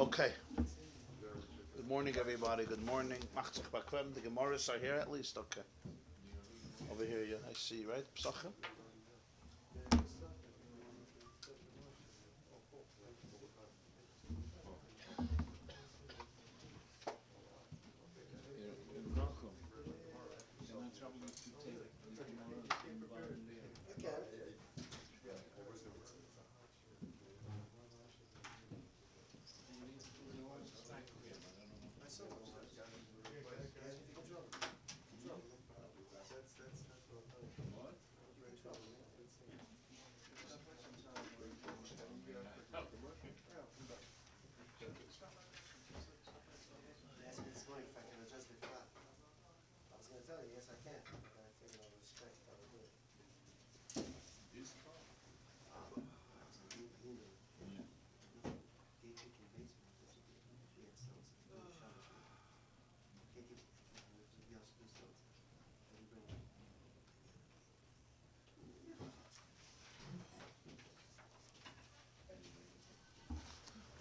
Okay. Good morning, everybody. Good morning. The Gemaras are here at least. Okay. Over here, yeah, I see, right? Psachim.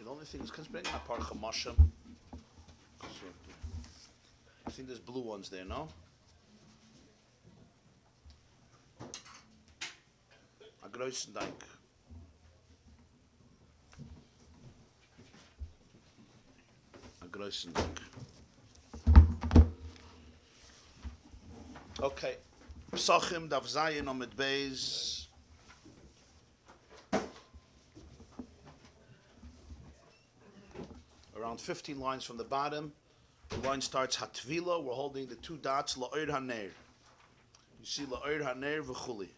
The only thing is, can bring a par chamashim. I think there's blue ones there, no? A großen Dank. A großen Dank. Okay. Psachim Daf Zayin Omid Beis. Around 15 lines from the bottom. The line starts Hatvila. We're holding the two dots La'ir Haner. You see La'ir Haner V'chuli.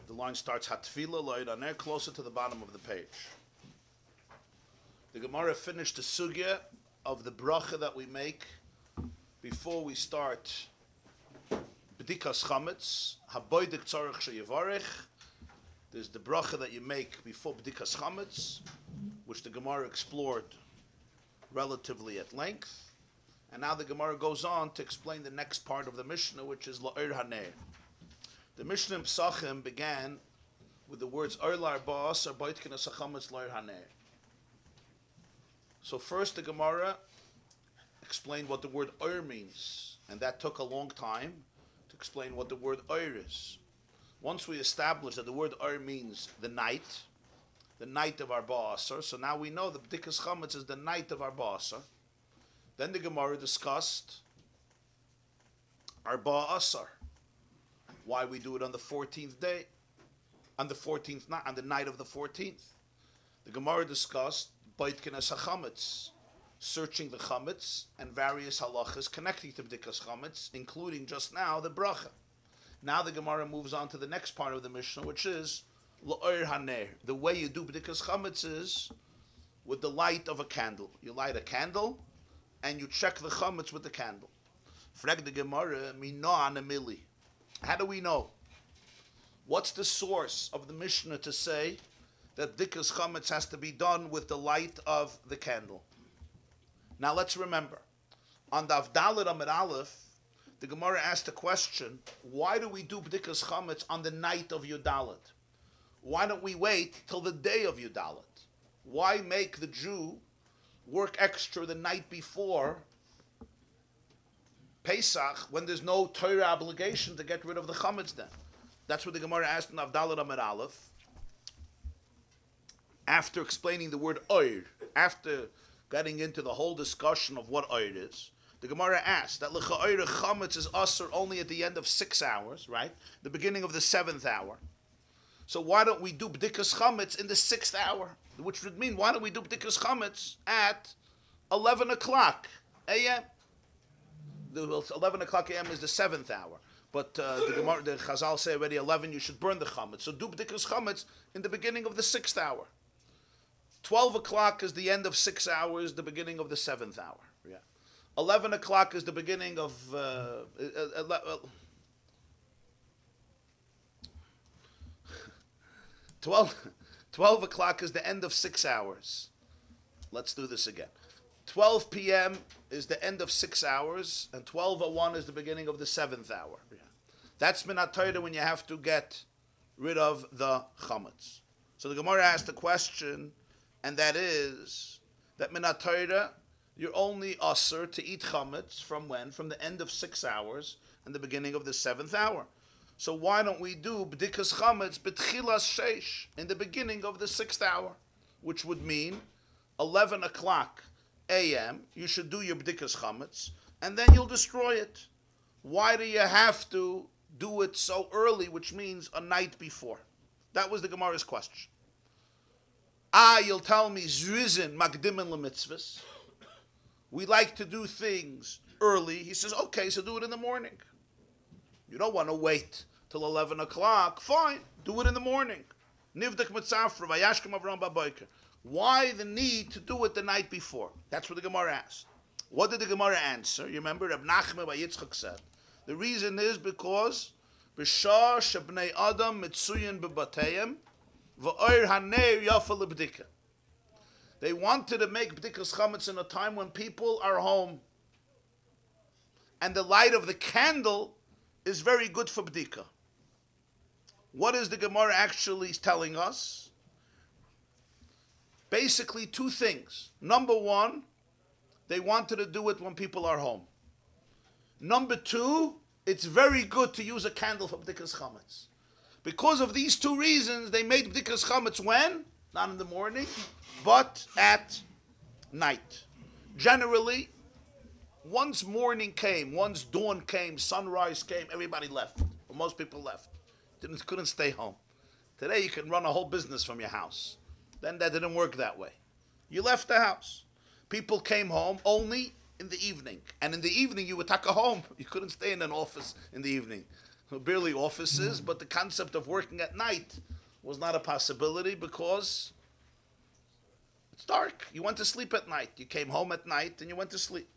The line starts Hatvila La'ir Haner, closer to the bottom of the page. The Gemara finished the sugya of the bracha that we make before we start B'dikas Chametz, Haboidik Tzarech Sheyevarech. There's the bracha that you make before B'dikas Chametz, which the Gemara explored relatively at length. And now the Gemara goes on to explain the next part of the Mishnah, which is La'ir Haner. The Mishnah in Psachim began with the words Orlar Ba'as or Boitkin Asachametz La'ir Haner. So first the Gemara explained what the word Oir means, and that took a long time to explain what the word Oir is. Once we established that the word Oir means the night of our Ba'asar, so now we know that B'dikas Chametz is the night of our Ba'asar. Then the Gemara discussed our Ba'asar, why we do it on the 14th day, on the night of the 14th. The Gemara discussed Boitkin Asachametz, searching the chametz, and various halachas connecting to b'dikas chametz, including just now the bracha. Now the Gemara moves on to the next part of the Mishnah, which is La'ir Haner. The way you do b'dikas chametz is with the light of a candle. You light a candle, and you check the chametz with the candle. Frag the Gemara, Mino Anamili. How do we know? What's the source of the Mishnah to say that b'dikas chametz has to be done with the light of the candle? Now let's remember, on the Avdalit Amid Aleph, the Gemara asked the question, why do we do B'dikas Chametz on the night of Yudalit? Why don't we wait till the day of Yudalit? Why make the Jew work extra the night before Pesach when there's no Torah obligation to get rid of the Chametz then? That's what the Gemara asked in Avdalit Amid Aleph. After explaining the word Oir, after getting into the whole discussion of what Oir is, the Gemara asked that L'cha'oir Chametz is Asur only at the end of 6 hours, right? The beginning of the 7th hour. So why don't we do B'dikas Chametz in the 6th hour? Which would mean, why don't we do B'dikas Chametz at 11 o'clock a.m.? 11 o'clock a.m. is the 7th hour. But the Chazal say already 11, you should burn the Chametz. So do B'dikas Chametz in the beginning of the 6th hour. 12 o'clock is the end of 6 hours, the beginning of the 7th hour. Yeah. 11 o'clock is the beginning of... 12 o'clock is the end of 6 hours. Let's do this again. 12 p.m. is the end of 6 hours, and 12:01 is the beginning of the 7th hour. Yeah. That's minat Torah when you have to get rid of the chametz. So the Gemara asked the question, and that is that minat Torah, you're only usher to eat chametz from when? From the end of 6 hours and the beginning of the 7th hour. So why don't we do b'dikas chametz b'tchilas sheish in the beginning of the 6th hour, which would mean 11 o'clock a.m. You should do your b'dikas chametz, and then you'll destroy it. Why do you have to do it so early, which means a night before? That was the Gemara's question. You'll tell me zrizin magdimin lemitzvahs. We like to do things early. He says, okay, so do it in the morning. You don't want to wait till 11 o'clock. Fine, do it in the morning. Nivdak mitzafra vayashkem avram baboker. Why the need to do it the night before? That's what the Gemara asked. What did the Gemara answer? You remember Reb Nachman by Yitzchak said, the reason is because b'shah shebnei adam mitzuyin bebateyim v'oir haneir yafa lebdika. They wanted to make b'dikas chametz in a time when people are home, and the light of the candle is very good for b'dika. What is the Gemara actually telling us? Basically, two things. Number one, they wanted to do it when people are home. Number two, it's very good to use a candle for b'dikas chametz. Because of these two reasons, they made b'dikas chametz when? Not in the morning, but at night. Generally, once morning came, once dawn came, sunrise came, everybody left. Or most people left. Couldn't stay home. Today you can run a whole business from your house. Then that didn't work that way. You left the house. People came home only in the evening. And in the evening you would take a home. You couldn't stay in an office in the evening. Barely offices, but the concept of working at night was not a possibility because it's dark. You went to sleep at night. You came home at night and you went to sleep.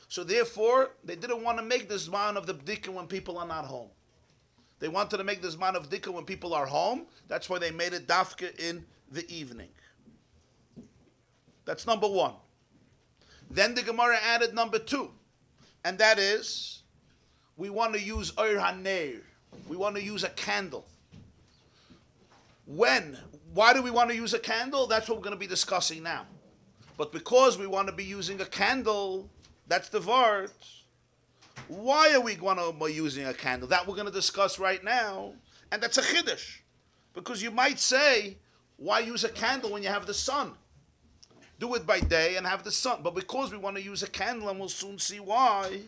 So therefore, they didn't want to make the zman of the bdika when people are not home. They wanted to make the zman of bdika when people are home. That's why they made it dafka in the evening. That's number one. Then the Gemara added number two, and that is, we want to use oir haneir. We want to use a candle. When? Why do we want to use a candle? That's what we're going to be discussing now. But because we want to be using a candle, that's the vart. Why are we going to be using a candle? That we're going to discuss right now, and that's a chiddush. Because you might say, why use a candle when you have the sun? Do it by day and have the sun. But because we want to use a candle, and we'll soon see why,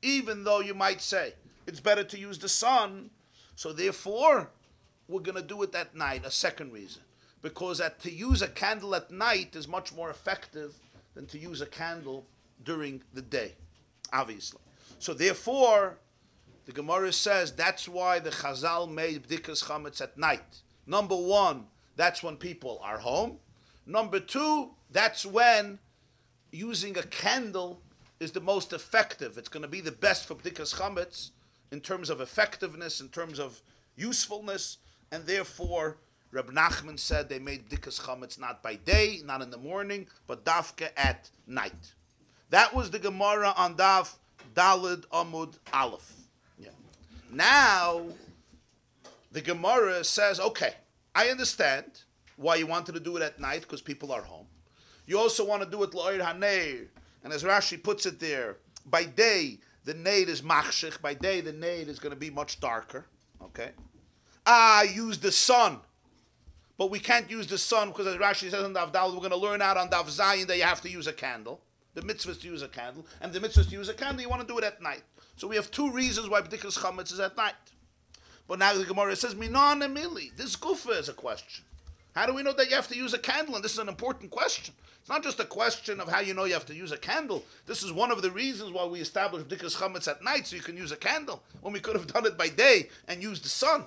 even though you might say it's better to use the sun, so therefore we're going to do it at night. A second reason. Because to use a candle at night is much more effective than to use a candle during the day, obviously. So therefore, the Gemara says that's why the Chazal made b'dikas chametz at night. Number one, that's when people are home. Number two, that's when using a candle is the most effective. It's going to be the best for b'dikas chametz in terms of effectiveness, in terms of usefulness, and therefore Reb Nachman said they made b'dikas chametz not by day, not in the morning, but dafka at night. That was the Gemara on Daf Dalid Amud Aleph. Yeah. Now the Gemara says, okay, I understand why you wanted to do it at night, because people are home. You also want to do it l'oir haneir, and as Rashi puts it there, by day the nade is machshich. By day the nade is going to be much darker. Okay. Use the sun, but we can't use the sun because as Rashi says on Daf Dalid, we're going to learn out on Daf Zayin that you have to use a candle. The mitzvah is to use a candle, and the mitzvah is to use a candle. You want to do it at night. So we have two reasons why b'dikas chametz is at night. But now the Gemara says, Minan Emili. This gufa is a question. How do we know that you have to use a candle? And this is an important question. It's not just a question of how you know you have to use a candle. This is one of the reasons why we established b'dikas chametz at night, so you can use a candle, when we could have done it by day and used the sun.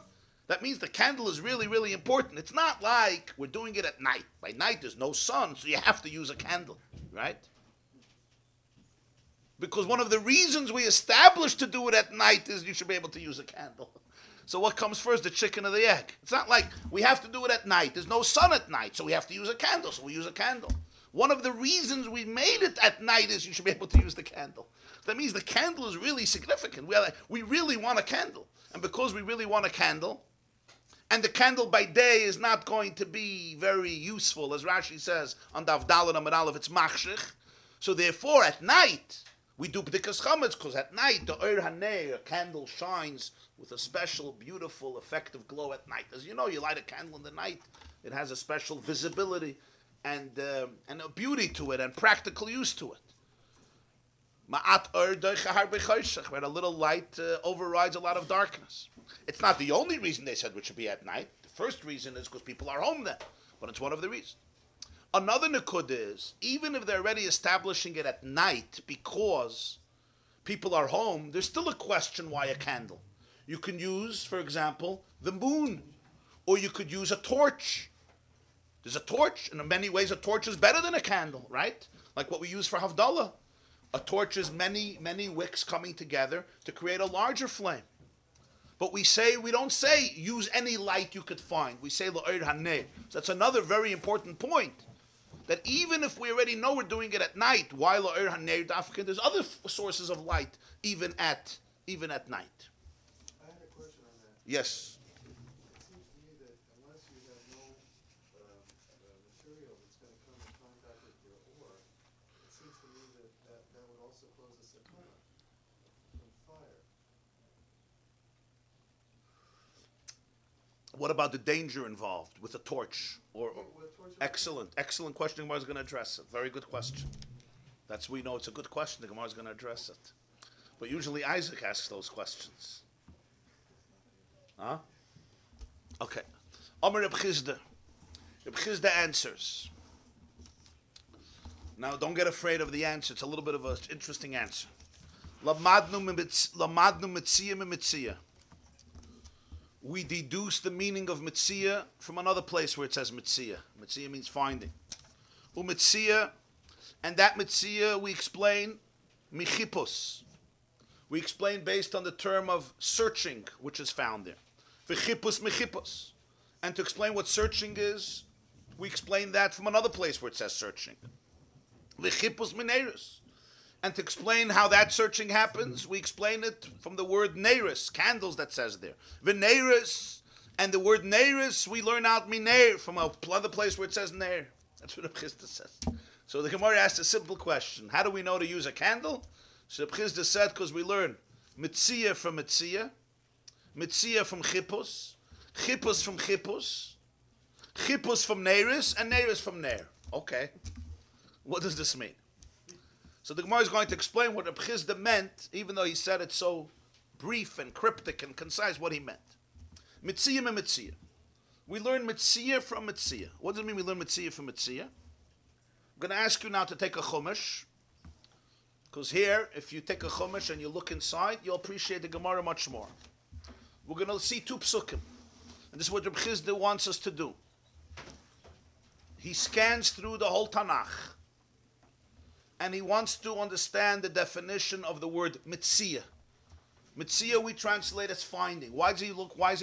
That means the candle is really, really important. It's not like we're doing it at night. By night there's no sun, so you have to use a candle, right? Because one of the reasons we established to do it at night is you should be able to use a candle. So what comes first, the chicken or the egg? It's not like we have to do it at night. There's no sun at night, so we have to use a candle, so we use a candle. One of the reasons we made it at night is you should be able to use the candle. That means the candle is really significant. We really want a candle. And because we really want a candle, and the candle by day is not going to be very useful, as Rashi says on Daf Daled Amud Aleph, it's machshich. So therefore, at night, we do b'dikas chametz, because at night, the Or Hanei, a candle shines with a special, beautiful, effective glow at night. As you know, you light a candle in the night, it has a special visibility and a beauty to it and practical use to it. Ma'at or doicha harbe choshech, where a little light overrides a lot of darkness. It's not the only reason they said we should be at night. The first reason is because people are home then, but it's one of the reasons. Another nikud is, even if they're already establishing it at night because people are home, there's still a question why a candle. You can use, for example, the moon, or you could use a torch. There's a torch, and in many ways a torch is better than a candle, right? Like what we use for Havdalah. A torch is many, many wicks coming together to create a larger flame. But we don't say use any light you could find. We say l'or hanei. So that's another very important point. That even if we already know we're doing it at night, why l'or hanei dafka? There's other sources of light even at night. I had a question on that. Yes. It seems to me that unless you have no material that's going to come in contact with your ore, it seems to me that would also pose a sakana from fire. What about the danger involved with a torch? With torch, Excellent question. The Gemara is going to address it. Very good question. We know it's a good question. The Gemara is going to address it. But usually Isaac asks those questions. Huh? Okay. Amar Reb Chizda. Reb Chizda answers. Now, don't get afraid of the answer. It's a little bit of an interesting answer. Lamadnu mitzia mitzia. We deduce the meaning of mitzia from another place where it says mitzia. Mitzia means finding. Umitzia, and that mitzia we explain michipos. We explain based on the term of searching, which is found there. V'chipos michipos. And to explain what searching is, we explain that from another place where it says searching. V'chipos mineirus. And to explain how that searching happens, we explain it from the word neiris, candles that says there. V'neiris, and the word neiris, we learn out mineir from another place where it says neir. That's what Reb Chizda says. So the Gemara asked a simple question. How do we know to use a candle? So Reb Chizda said, because we learn mitzia from mitzia, mitzia from chippus, chippus from chippus, chippus from neiris, and neiris from neir. Okay. What does this mean? So the Gemara is going to explain what Reb Chizda meant, even though he said it so brief and cryptic and concise, what he meant. Mitziyah and mitziyah. We learn mitziyah from mitziyah. What does it mean we learn mitziyah from mitziyah? I'm going to ask you now to take a chumash, because here, if you take a chumash and you look inside, you'll appreciate the Gemara much more. We're going to see two psukim, and this is what Reb Chizda wants us to do. He scans through the whole Tanakh, and he wants to understand the definition of the word mitziyah. Mitziyah we translate as finding. Why is he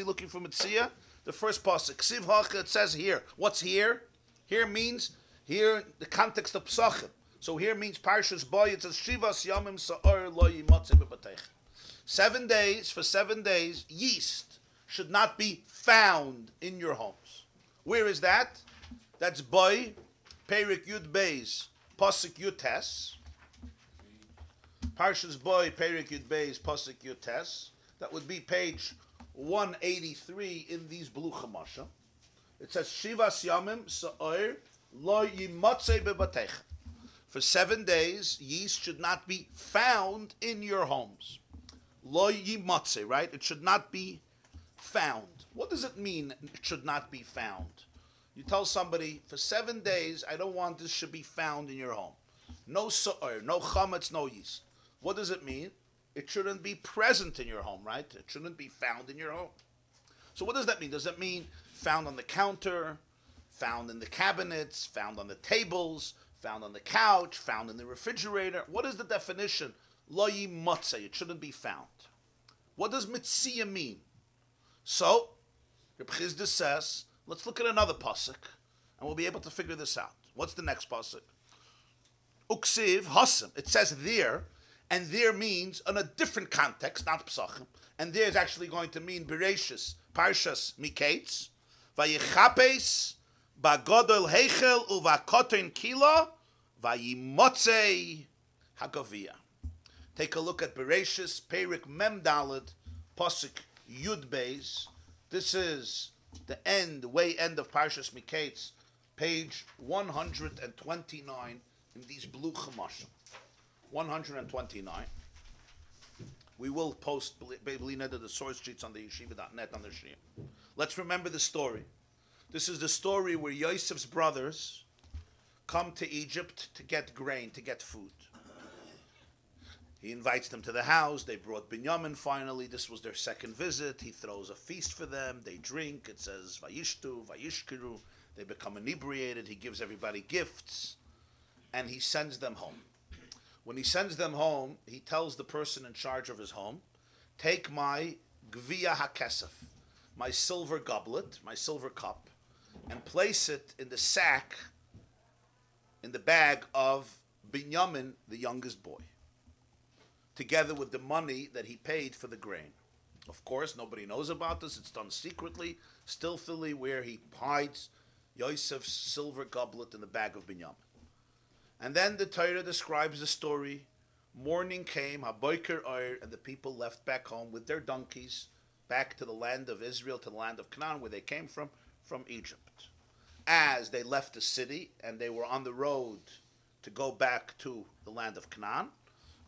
looking for mitziyah? The first pasuk, Ksiv Hacha, it says here. What's here? Here means, here, the context of Psachim. So here means Parshas Boy, it says, Shivas Yamim Sa'or Lo Yimatze B'Batech. 7 days, for 7 days, yeast should not be found in your homes. Where is that? That's Boy, Perik Yud Beis, Pasuk Yutes, Parshas Boy, Perik Yud Beis, Pasuk Yutes. That would be page 183 in these Blue Chamasha. It says, Shivas Yamim Sa'or Lo Yimatze Bebatech. For 7 days, yeast should not be found in your homes. Lo Yimatze, right? It should not be found. What does it mean, it should not be found? You tell somebody, for 7 days, I don't want this should be found in your home. No su'er, no chametz, no yeast. What does it mean? It shouldn't be present in your home, right? It shouldn't be found in your home. So what does that mean? Does that mean found on the counter, found in the cabinets, found on the tables, found on the couch, found in the refrigerator? What is the definition? Lo yimatze, it shouldn't be found. What does mitziyah mean? So, Reb Chizda says, let's look at another pasuk, and we'll be able to figure this out. What's the next pasuk? Uksiv Hasim. It says there, and there means in a different context, not Psachim. And there is actually going to mean Bereshis, Parshas Miketz, Vayichapes, Bagodol Heichel, Uvakotin Kila, Vayimotzei Hagavia. Take a look at Bereshis, Perik Mem Daled, Pasuk Yud Beis. This is the end, way end of Parshas Miketz, page 129 in these blue Chumashim. 129. We will post the source sheets on the yeshiva.net on the Shia. Let's remember the story. This is the story where Yosef's brothers come to Egypt to get grain, to get food. He invites them to the house. They brought Binyamin finally. This was their second visit. He throws a feast for them. They drink. It says, Vayishtu, Vayishkiru. They become inebriated. He gives everybody gifts. And he sends them home. When he sends them home, he tells the person in charge of his home, take my Gviya HaKesef, my silver goblet, my silver cup, and place it in the sack, in the bag of Binyamin, the youngest boy, together with the money that he paid for the grain. Of course, nobody knows about this. It's done secretly, stealthily, where he hides Yosef's silver goblet in the bag of Binyamin. And then the Torah describes the story. Morning came, Haboiker Oyer, and the people left back home with their donkeys, back to the land of Israel, to the land of Canaan, where they came from Egypt. As they left the city and they were on the road to go back to the land of Canaan,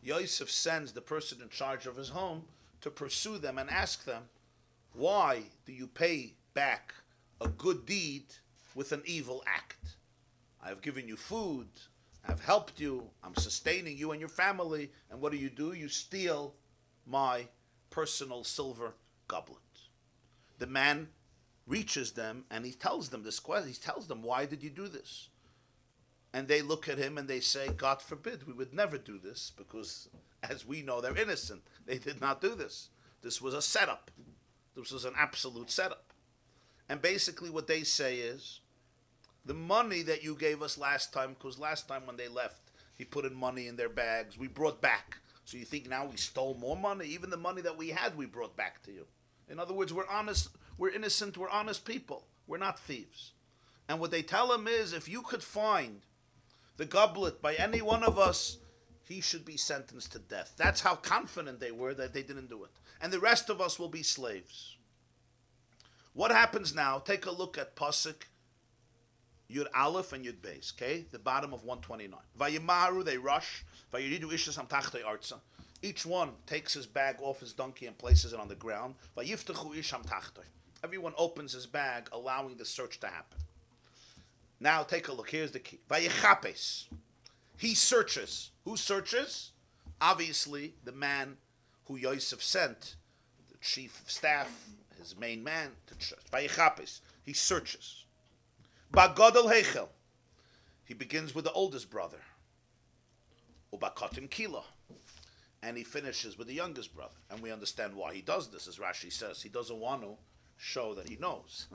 Yosef sends the person in charge of his home to pursue them and ask them, why do you pay back a good deed with an evil act? I have given you food, I've helped you, I'm sustaining you and your family, and what do? You steal my personal silver goblet. The man reaches them and he tells them this question. He tells them, why did you do this? And they look at him and they say, God forbid, we would never do this, because as we know, they're innocent. They did not do this. This was a setup. This was an absolute setup. And basically what they say is, the money that you gave us last time, because last time when they left, he put in money in their bags, we brought back. So you think now we stole more money? Even the money that we had, we brought back to you. In other words, we're honest, we're innocent, we're honest people. We're not thieves. And what they tell him is, if you could find the goblet by any one of us, he should be sentenced to death. That's how confident they were that they didn't do it. And the rest of us will be slaves. What happens now? Take a look at Pasuk Yud Aleph and Yud Beis, okay? The bottom of 129. Vayimaru, they rush. Vayiridu ishas hamtachtei arza. Each one takes his bag off his donkey and places it on the ground. Vayiftachu ish hamtachtei. Everyone opens his bag, allowing the search to happen. Now take a look. Here's the key. Vayichapes. He searches. Who searches? Obviously, the man who Yosef sent, the chief of staff, his main man, to search. Vayichapes. He searches. Bagodol Heichel. He begins with the oldest brother. Ubakotin Kila. And he finishes with the youngest brother. And we understand why he does this, as Rashi says. He doesn't want to show that he knows.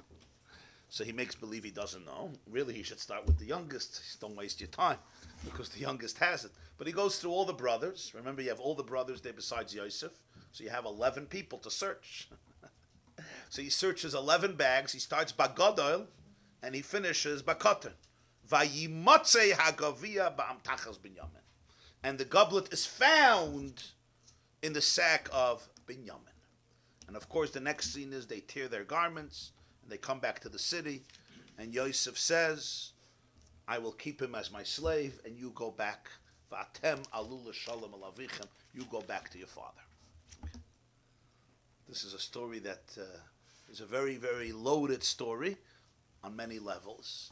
So he makes believe he doesn't know. Really, he should start with the youngest. Don't waste your time, because the youngest has it. But he goes through all the brothers. Remember, you have all the brothers there besides Yosef. So you have 11 people to search. So he searches 11 bags. He starts Bagodol, and he finishes Bakotin. Vayimotzei hagavia ba'amtachas Binyamin. And the goblet is found in the sack of Binyamin. And of course, the next scene is they tear their garments, and they come back to the city, and Yosef says, I will keep him as my slave, and you go back. Va'atem alu l'shalom al avichem. You go back to your father. This is a story that is a very, very loaded story on many levels.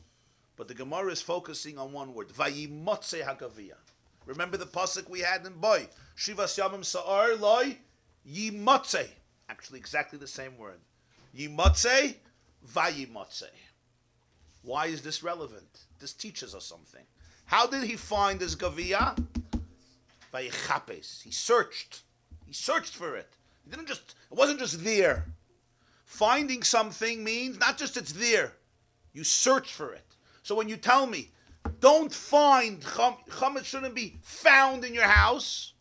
But the Gemara is focusing on one word. Vayimotze hagaviyah. Remember the pasuk we had in Boy. Shivas yamim sa'ar loy yimotze. Actually, exactly the same word. Yimotze, vayimotze. Why is this relevant? This teaches us something. How did he find this gaviyah? Vayichapes. He searched. He searched for it. It wasn't just there. Finding something means not just it's there. You search for it. So when you tell me Don't find, chametz shouldn't be found in your house,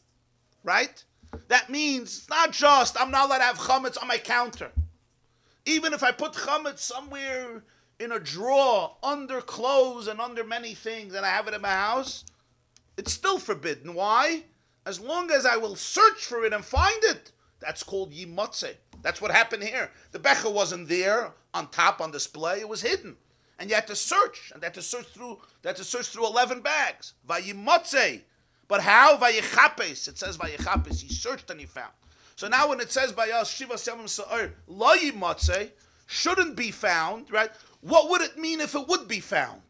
right? That means it's not just, I'm not allowed to have chametz on my counter. Even if I put chametz somewhere in a drawer, under clothes and under many things, and I have it in my house, it's still forbidden. Why? As long as I will search for it and find it. That's called yimotze. That's what happened here. The becher wasn't there on top on display. It was hidden. And you had to search. And they had to search through 11 bags. Vayimotze. But how? Vayichapes. It says vayichapes. He searched and he found. So now when it says by us, Shiva Yamim Sa'ir, lo yimotze, shouldn't be found, right? What would it mean if it would be found?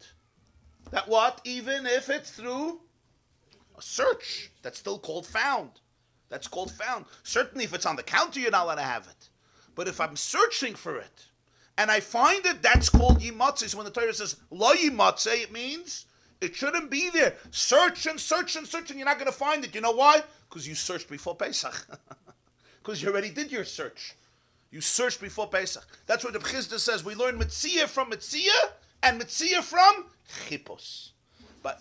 That what? Even if it's through a search, that's still called found. That's called found. Certainly if it's on the counter, you're not allowed to have it. But if I'm searching for it, and I find it, that's called yimotze. So when the Torah says, lo yimotze, it means it shouldn't be there. Search and search and search, and you're not going to find it. You know why? Because you searched before Pesach. Because you already did your search. You searched before Pesach. That's what the Chisda says. We learn Metzia from Metzia and Metzia from Chippos. But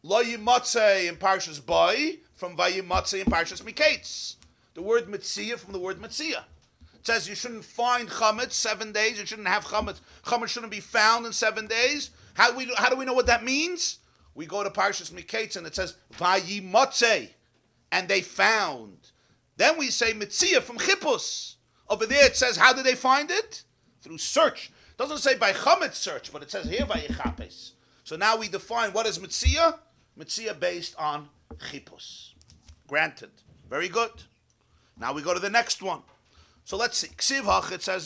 Lo Yimotze in Parshas Boi from Vayimotze in Parshas Miketz. The word Metzia from the word Metzia. It says you shouldn't find chametz 7 days. You shouldn't have chametz. Chametz shouldn't be found in 7 days. How do we know what that means? We go to Parshas Miketz and it says Vayimotze, and they found. Then we say Metzia from Chippos. Over there it says, how did they find it? Through search. It doesn't say by chametz search, but it says here Vayichapes. So now we define what is Metzia. Metzia based on Chippos. Granted. Very good. Now we go to the next one. So let's see. Ksiv hach, it says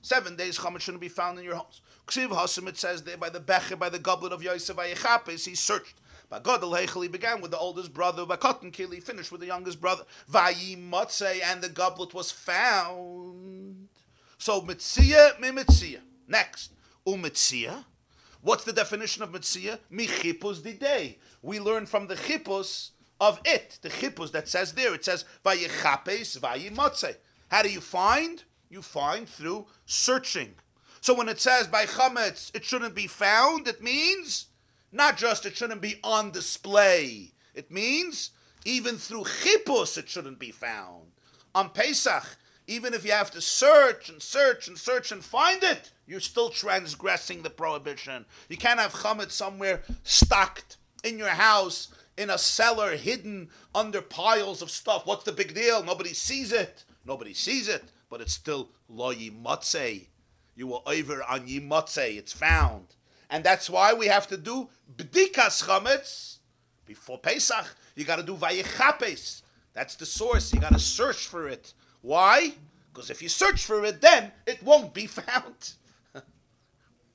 7 days chametz shouldn't be found in your house. Ksiv hasim, it says there by the becher, by the goblet of Yosef Vayichapes, he searched. By Gadol Heichel, he began with the oldest brother. By Cotton Kill, he finished with the youngest brother. Vayimotze, and the goblet was found. So Metzia, Metzia. Next, Umetzia. What's the definition of Metzia? Mi Chippos didei. We learn from the Chippos of it. The Chippos that says there. It says Vayichapes, Vayimotze. How do you find? You find through searching. So when it says by chametz, it shouldn't be found, it means not just it shouldn't be on display. It means even through chippos it shouldn't be found. On Pesach, even if you have to search and search and search and find it, you're still transgressing the prohibition. You can't have chametz somewhere stocked in your house, in a cellar, hidden under piles of stuff. What's the big deal? Nobody sees it. Nobody sees it, but it's still lo yimotze. You were over on yimotze. It's found. And that's why we have to do b'dikas chametz before Pesach. You got to do vayichapes. That's the source. You got to search for it. Why? Because if you search for it, then it won't be found.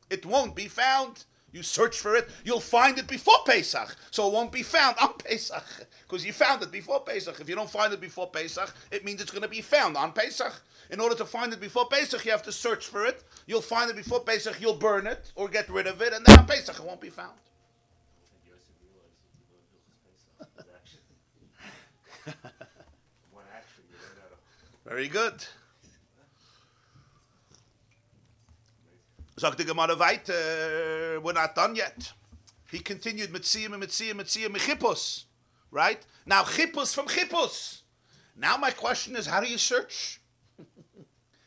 It won't be found. You search for it, you'll find it before Pesach. So it won't be found on Pesach. Because you found it before Pesach. If you don't find it before Pesach, it means it's going to be found on Pesach. In order to find it before Pesach, you have to search for it. You'll find it before Pesach, you'll burn it or get rid of it, and then on Pesach it won't be found. Very good. Sagt die Gemara weiter, we're not done yet. He continued, Metzia, Mechippos. Right? Now, Chippos from Chippos. Now my question is, how do you search?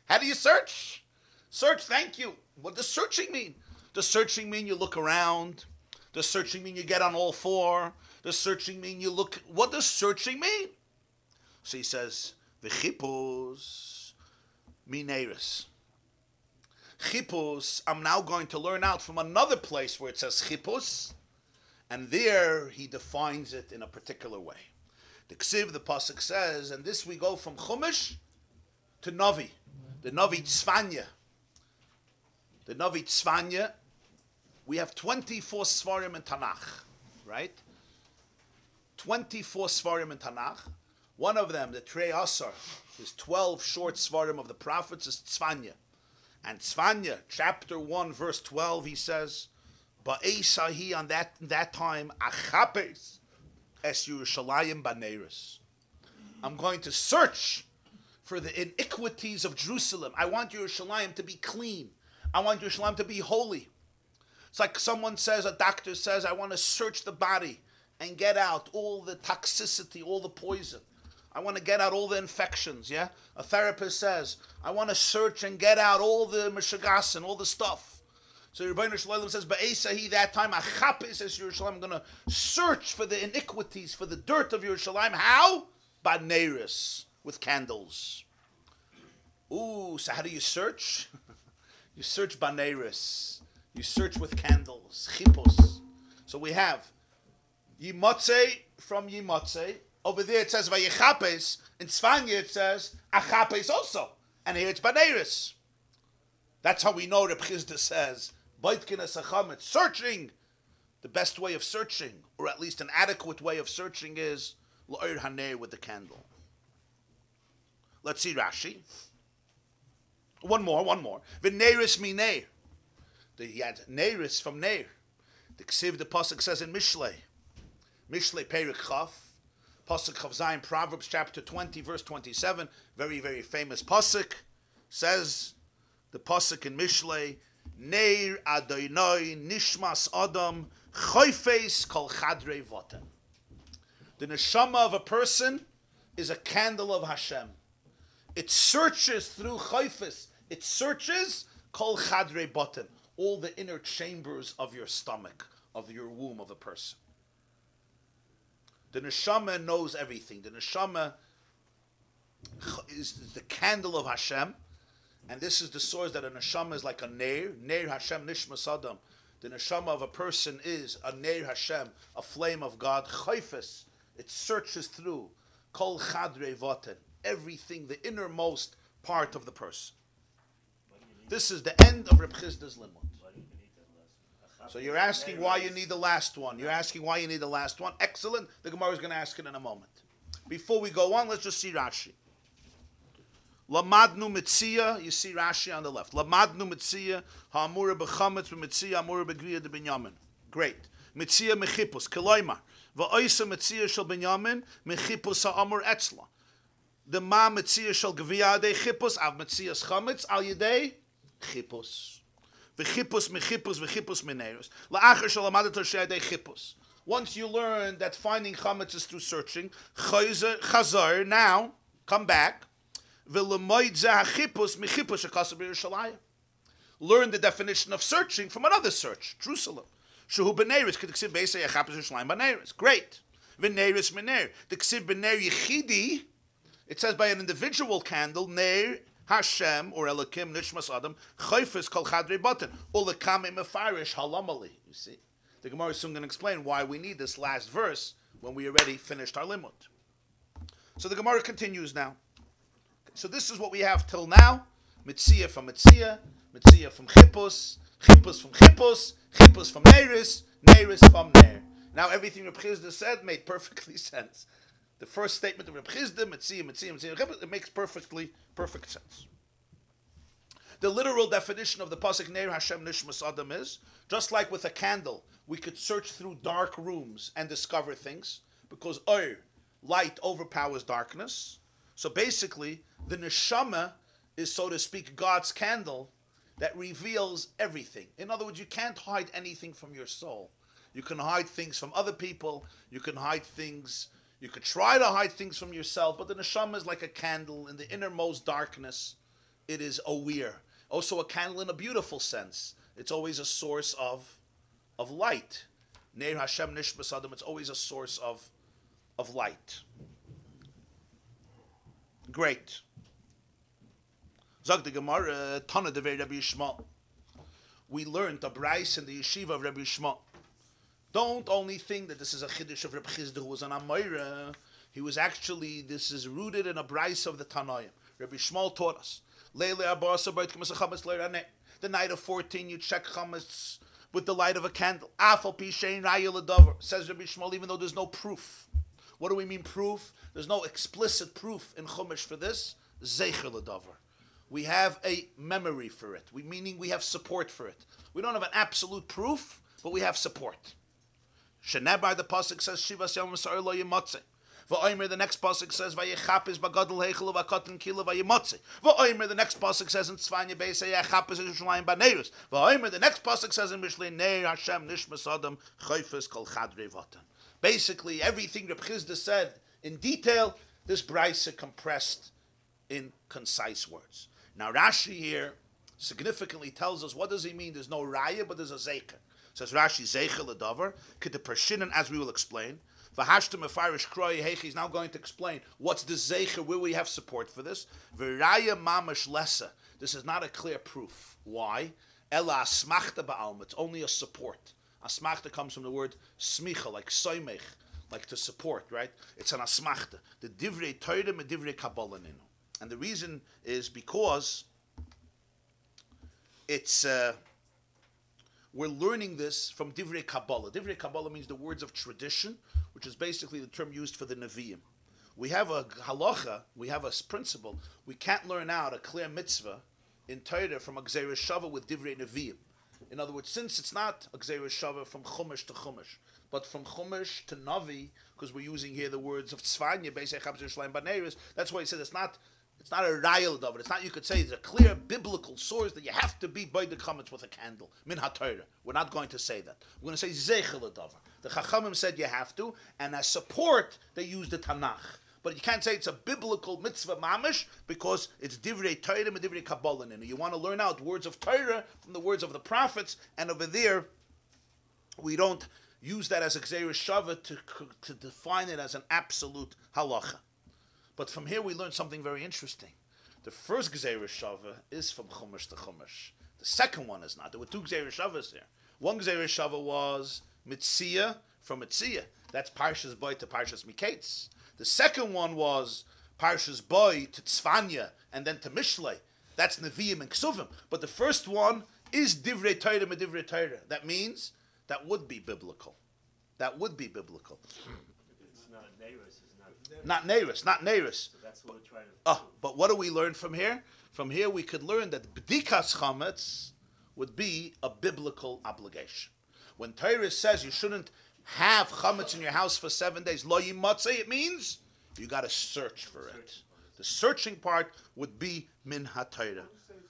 How do you search? Search, thank you. What does searching mean? Does searching mean you look around? Does searching mean you get on all four? Does searching mean you look... What does searching mean? So he says, V'chippos mineris. Chippos, I'm now going to learn out from another place where it says Chippos, and there he defines it in a particular way. The Ksiv, the Pasuk says, and this we go from Chumash to Navi, the Navi Tzvanya. The Navi Tzvanya, we have 24 Svarim in Tanakh, right? 24 Svarim in Tanakh. One of them, the Trei Asar, is 12 short Svarim of the prophets, is Tzvanya. And Tzvanya, chapter 1, verse 12, he says, Ba'esahi, on that time, achapes es Yerushalayim baneris. I'm going to search for the iniquities of Jerusalem. I want Yerushalayim to be clean. I want Yerushalayim to be holy. It's like someone says, a doctor says, I want to search the body and get out all the toxicity, all the poison. I want to get out all the infections, yeah? A therapist says, I want to search and get out all the meshagasin, all the stuff. So Rabbi Shalom says, Ba'esahi, that time, Achape says Yerushalayim, I'm going to search for the iniquities, for the dirt of Yerushalayim. How? Baneris, with candles. Ooh, so how do you search? You search Baneris. You search with candles. Chipos. So we have Yimotze from Yimotze. Over there it says Vayechapes. In Tzvanya it says Achapes also. And here it's Baneris. That's how we know Reb Chizda says Boitkin Esachamit. Searching. The best way of searching, or at least an adequate way of searching, is L'Oir Hanei, with the candle. Let's see Rashi. One more. V'neiris minei. He had neiris from neir. The pasuk says in Mishlei Perik Chaf, pasuk Chav Zayin, Proverbs chapter 20, verse 27. Very, very famous pasuk. Says the pasuk in Mishlei, Neir Adonai Nishmas Adam Choifes Kol Chadrei Votem. The neshama of a person is a candle of Hashem. It searches through choifes. It searches kol chadrei baten, all the inner chambers of your stomach, of your womb of a person. The neshama knows everything. The neshama is the candle of Hashem, and this is the source that a neshama is like a neir. Neir Hashem nishmas adam. The neshama of a person is a neir Hashem, a flame of God. Choifes. It searches through kol chadrei vaten, everything, the innermost part of the person. This is the end of Reb Chizda's limud. So you're asking why you need the last one. Excellent. The Gemara is going to ask it in a moment. Before we go on, let's just see Rashi. Lamadnu mitzia. You see Rashi on the left. Lamadnu mitzia. Ha'amura b'chametz v'mitzia amura b'griya de binyamin. Great. Mitzia mechipus. Keloimar. Va'oisa mitzia shel binyamin mechipus ha'amur etzla. The ma mitzia shel gviyah de chipus av mitzias chametz al yedei chipus. V'chipus mechipus v'chipus mineirus. La'achar shel amadat shei de chipus. Once you learn that finding chametz is through searching, chazar, now come back. V'lemoid zeh hachipus mechipus shekasab b'Yerushalayim. Learn the definition of searching from another search, Jerusalem. Shehu b'neiris k'diksiv b'eisei achapes Yerushalayim b'neiris. Great. V'neiris mineir. Diksiv b'neir yichidi. It says by an individual candle, Neir Hashem or Elokim Nishmas Adam Choifes Kol Chadrei Baten Ulekame Mefarish Halamali. You see, the Gemara is soon going to explain why we need this last verse when we already finished our limud. So the Gemara continues now. So this is what we have till now: Mitzia from Mitzia, Mitzia from Chipus, Chipus from Chipus, Chipus from Neiris, Neiris from Neir. Now everything Reb Chizda said made perfectly sense. The first statement of Reb Chizda, Mitzia, it makes perfect sense. The literal definition of the pasuk Neir Hashem Nishmas Adam is, just like with a candle, we could search through dark rooms and discover things, because light overpowers darkness. So basically, the neshama is, so to speak, God's candle that reveals everything. In other words, you can't hide anything from your soul. You can hide things from other people, you can try to hide things from yourself, but the neshama is like a candle in the innermost darkness. It is aware. Also a candle in a beautiful sense. It's always a source of light. Neir Hashem Nishmas Adam, it's always a source of light. Great. Zog the Gemara, Tana Devei Rabbi Yishmael. We learned a brais in the yeshiva of Rabbi Yishmael. Don't only think that this is a chiddush of Reb Chizda who was an Amoira. He was actually, this is rooted in a brais of the Tanoim. Rabbi Yishmael taught us. The night of 14, you check chametz with the light of a candle. Says Rabbi Yishmael, even though there's no proof. What do we mean proof? There's no explicit proof in Chumash for this. Zeicher l'davar. We have a memory for it. Meaning we have support for it. We don't have an absolute proof, but we have support. Shenebar, the pasuk says, Shivas Yom Sa'ar Lo Yimatze. V'oimer, the next pasuk says, Vayechapis bagadol heichel v'akatan kila v'yimotze. V'oimer, the next pasuk says in Tzvanya Beis, Vayechapis Yerushalayim baneirus. V'oimer, the next pasuk says in Mishlei, Neir Hashem nishmas adam chayfes kol chadrei vatan. Basically, everything Reb Chizda said in detail, this brisa compressed in concise words. Now Rashi here significantly tells us, what does he mean? There's no raya, but there's a zeicher. Says Rashi, zeicher ledavar, k'te pershinan, as we will explain. V'hashtem efarish kroi heichi, he's now going to explain what's the zeicher, where we have support for this. V'raya mamash lesa, this is not a clear proof. Why? Ela asmachta ba'alma, it's only a support. Asmachta comes from the word smicha, like soimech, like to support, right? It's an asmachta. The divrei Torah and divrei Kabbalah ninu. And the reason is because it's we're learning this from divrei Kabbalah. Divrei Kabbalah means the words of tradition, which is basically the term used for the Nevi'im. We have a halacha, we have a principle. We can't learn out a clear mitzvah in Torah from a gzeirah shava with divrei Nevi'im. In other words, since it's not a gzeirah shava from chumash to chumash, but from chumash to navi, because we're using here the words of tzvanya, Beis Echab Yerushalayim baneirus, that's why he said it's not a rayel of it. It's not, you could say, it's a clear biblical source that you have to be by the comments with a candle. Min ha-Torah. We're not going to say that. We're going to say zeichel adavar. The Chachamim said you have to, and as support, they use the Tanakh. But you can't say it's a biblical mitzvah mamish because it's divrei Torah and divrei Kabbalah. You want to learn out words of Torah from the words of the prophets, and over there, we don't use that as a gzeirah shava to define it as an absolute halacha. But from here we learn something very interesting. The first Gzeirah Shava is from Chumash to Chumash. The second one is not. There were two Gzeirah Shavas there. One Gzeirah Shava was Mitzia from Mitzia. That's Parshas Boy to Parshas Miketz. The second one was Parshas Boy to Tzvanya and then to Mishlei. That's Nevi'im and Ksuvim. But the first one is Divrei Torah and Divrei Torah. That means that would be biblical. That would be biblical. It's not Neiros. Not Neiros. So that's what we're trying to but what do we learn from here? From here we could learn that B'dikas Chametz would be a biblical obligation. When Torah says you shouldn't have Chametz in your house for 7 days, Lo Yimatzeh, it means you got to search for it. The searching part would be Min HaTorah.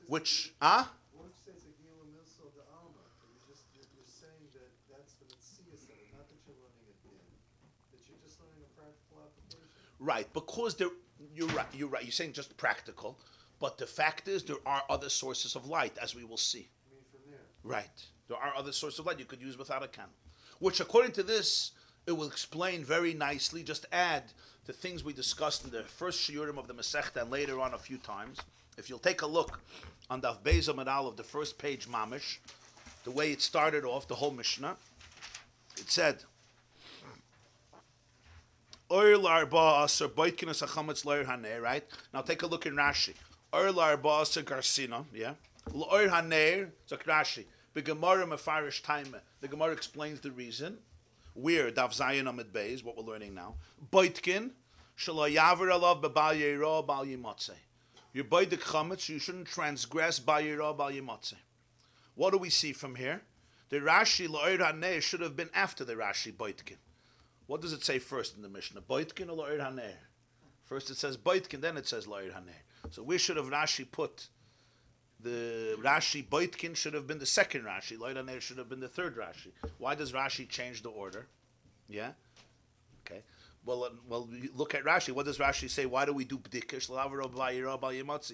Which, Why don't you say it's a Gila Milso de Alma? You're saying that that's the Mitzvah set, not that you're learning it in. That you're just learning a practical application. Right, because you're right. You're saying just practical, but the fact is there are other sources of light, as we will see. I mean, from there. Right, there are other sources of light you could use without a candle, which, according to this, it will explain very nicely. Just add the things we discussed in the first shiurim of the Masechta and later on a few times. If you'll take a look on Daf Beis Amud Aleph of the first page, mamish, the way it started off, the whole Mishnah, it said. Right? Now take a look in Rashi. Yeah. Rashi. The Gemara explains the reason. Where Daf Zayin Amid Beis, what we're learning now. Boitkin you're by the chametz, you shouldn't transgress by yira bal yimatzeh. What do we see from here? The Rashi La'ir Haneh should have been after the Rashi Boitkin. What does it say first in the Mishnah? Boitkin or La'ir Haneh? First it says Boitkin, then it says La'ir Haneh. So we should have Rashi put the Rashi Boitkin should have been the second Rashi. La'ir Haneh should have been the third Rashi. Why does Rashi change the order? Yeah? Okay. Well, look at Rashi. What does Rashi say? Why do we do b'dika?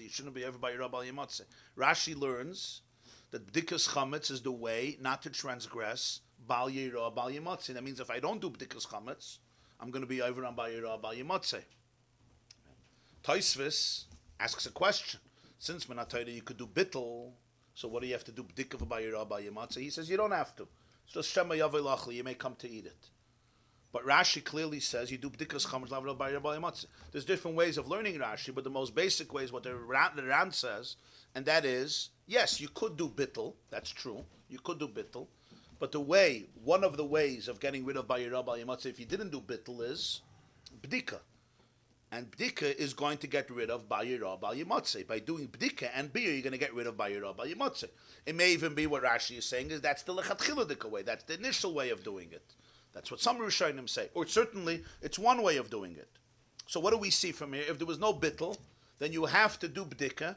You shouldn't be everybody Rabbi Yimotze. Rashi learns that b'dikas chametz is the way not to transgress bal yira bal yimotze. That means if I don't do b'dikas chametz, I'm going to be over on bal yira bal yimotze. Tosfos asks a question. Since Menatayda you could do bittel, so what do you have to do b'dika for bal yira bal yimotze? He says you don't have to. It's just shema yavei lachli. You may come to eat it. But Rashi clearly says you do b'dikas chametz lavro bal yira bal yimotze. There's different ways of learning Rashi, but the most basic way is what the Ran says, and that is, yes, you could do bittel. That's true. You could do bittel. But one of the ways of getting rid of bal yira bal yimotze, if you didn't do bittel, is b'dika. And b'dika is going to get rid of bal yira bal yimotze. By doing b'dika and beer, you're going to get rid of bal yira bal yimotze. It may even be what Rashi is saying is that's the lechatchiludika way. That's the initial way of doing it. That's what some Rishonim say. Or certainly, it's one way of doing it. So what do we see from here? If there was no bittul, then you have to do bdika,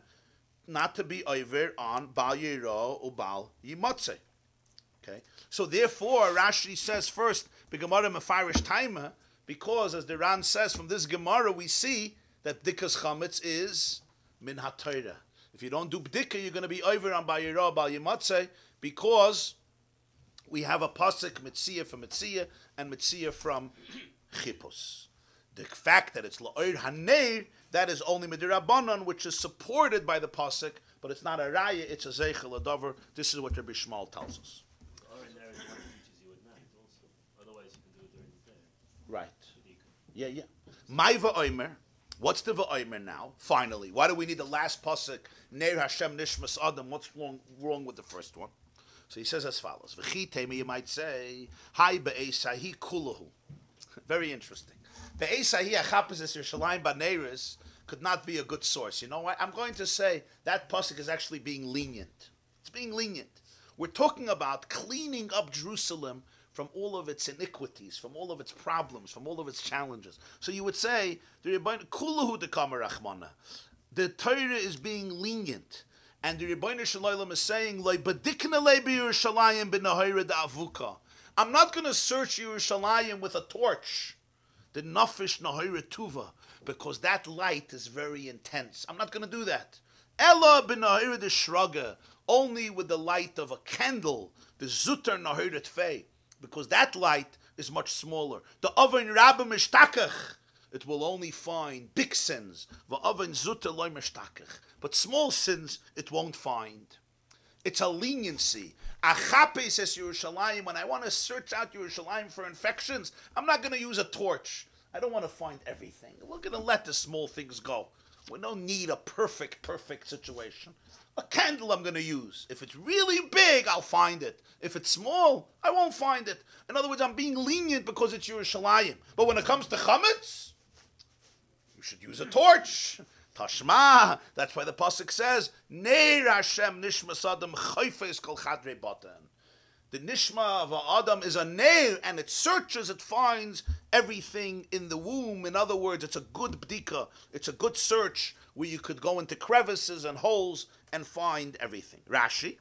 not to be over on Bal Yiro or Bal Yimotze. Okay? So therefore, Rashi says first, B'Gemara Mefarish Taima, because as the Ran says, from this Gemara we see that bdikas chametz is min ha-Torah. If you don't do bdika, you're going to be over on Bal Yiro, Bal Yimotze, because we have a pasuk mitzia from mitzia and mitzia from chipos. The fact that it's la'or haneir, that is only midirabanan, which is supported by the pasuk, but it's not a raya, it's a zeichel, a dover. This is what Rabbi Shmuel tells us. Ordinary one teaches you at night also. Otherwise you can do it during the day. Right. Yeah. My va'omer. What's the va'omer now? Finally, why do we need the last pasuk? Neir Hashem nishmas adam. What's wrong with the first one? So he says as follows. V'chitemi, you might say, Hai be'esahi kulahu. Very interesting. Be'esahi achapes es Yerushalayim ba'neiris could not be a good source. You know what? I'm going to say that pasuk is actually being lenient. It's being lenient. We're talking about cleaning up Jerusalem from all of its iniquities, from all of its problems, from all of its challenges. So you would say, the Torah is being lenient. And the Rebbeinu Shalom is saying, I'm not going to search Yerushalayim with a torch, the Nafish Nahira Tuva, because that light is very intense. I'm not going to do that. Ella b'Nahira de Shraga, only with the light of a candle, the Zutar Nahira Tfei, because that light is much smaller. The Oven Rabbi Mishtakach, it will only find big sins. V'Oven Zutar Loi Mishtakach. But small sins, it won't find. It's a leniency. Achape says Yerushalayim, when I want to search out Yerushalayim for infections, I'm not going to use a torch. I don't want to find everything. We're going to let the small things go. We don't need a perfect situation. A candle I'm going to use. If it's really big, I'll find it. If it's small, I won't find it. In other words, I'm being lenient because it's Yerushalayim. But when it comes to chametz, you should use a torch. Tashma, that's why the pasuk says, Neir Hashem nishmas adam chayfes kol chadrei batan. The nishma of Adam is a neir, and it searches, it finds everything in the womb. In other words, it's a good bdika, it's a good search where you could go into crevices and holes and find everything. Rashi,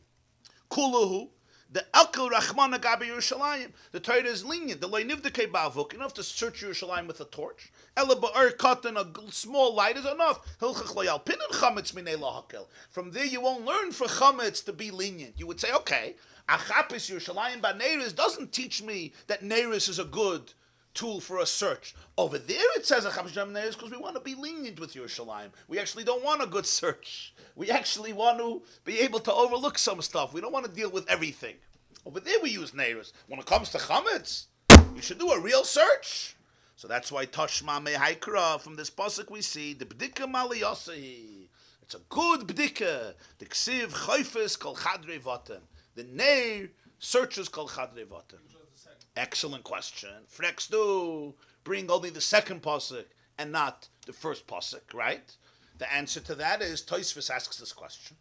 Kuluhu, the Elkel Rachmana Gabi Yerushalayim. The Torah is lenient. The Leinivdeke Bavuk, you don't have to search Yerushalayim with a torch. Ela Ba'er Katan, a small light is enough. Hilchach Layal Pinin Chametz Minei Lahakel. From there you won't learn for Chametz to be lenient. You would say, okay, Achapis Yerushalayim Ba'Neiris doesn't teach me that Neiris is a good tool for a search. Over there it says Achapis Yerushalayim Neiris because we want to be lenient with Yerushalayim. We actually don't want a good search. We actually want to be able to overlook some stuff. We don't want to deal with everything. Over there we use Neiris. When it comes to Chametz, you should do a real search. So that's why Tashma Mehaikra, from this pasuk we see, the B'dika Maliyasahi. It's a good B'dika. The Ksiv Chayfes Kol Chadrei Vatan. The Neir searches Kol Chadrei Vatan. Excellent question. Frex do bring only the second pasuk and not the first pasuk, right? The answer to that is Tosfos asks this question.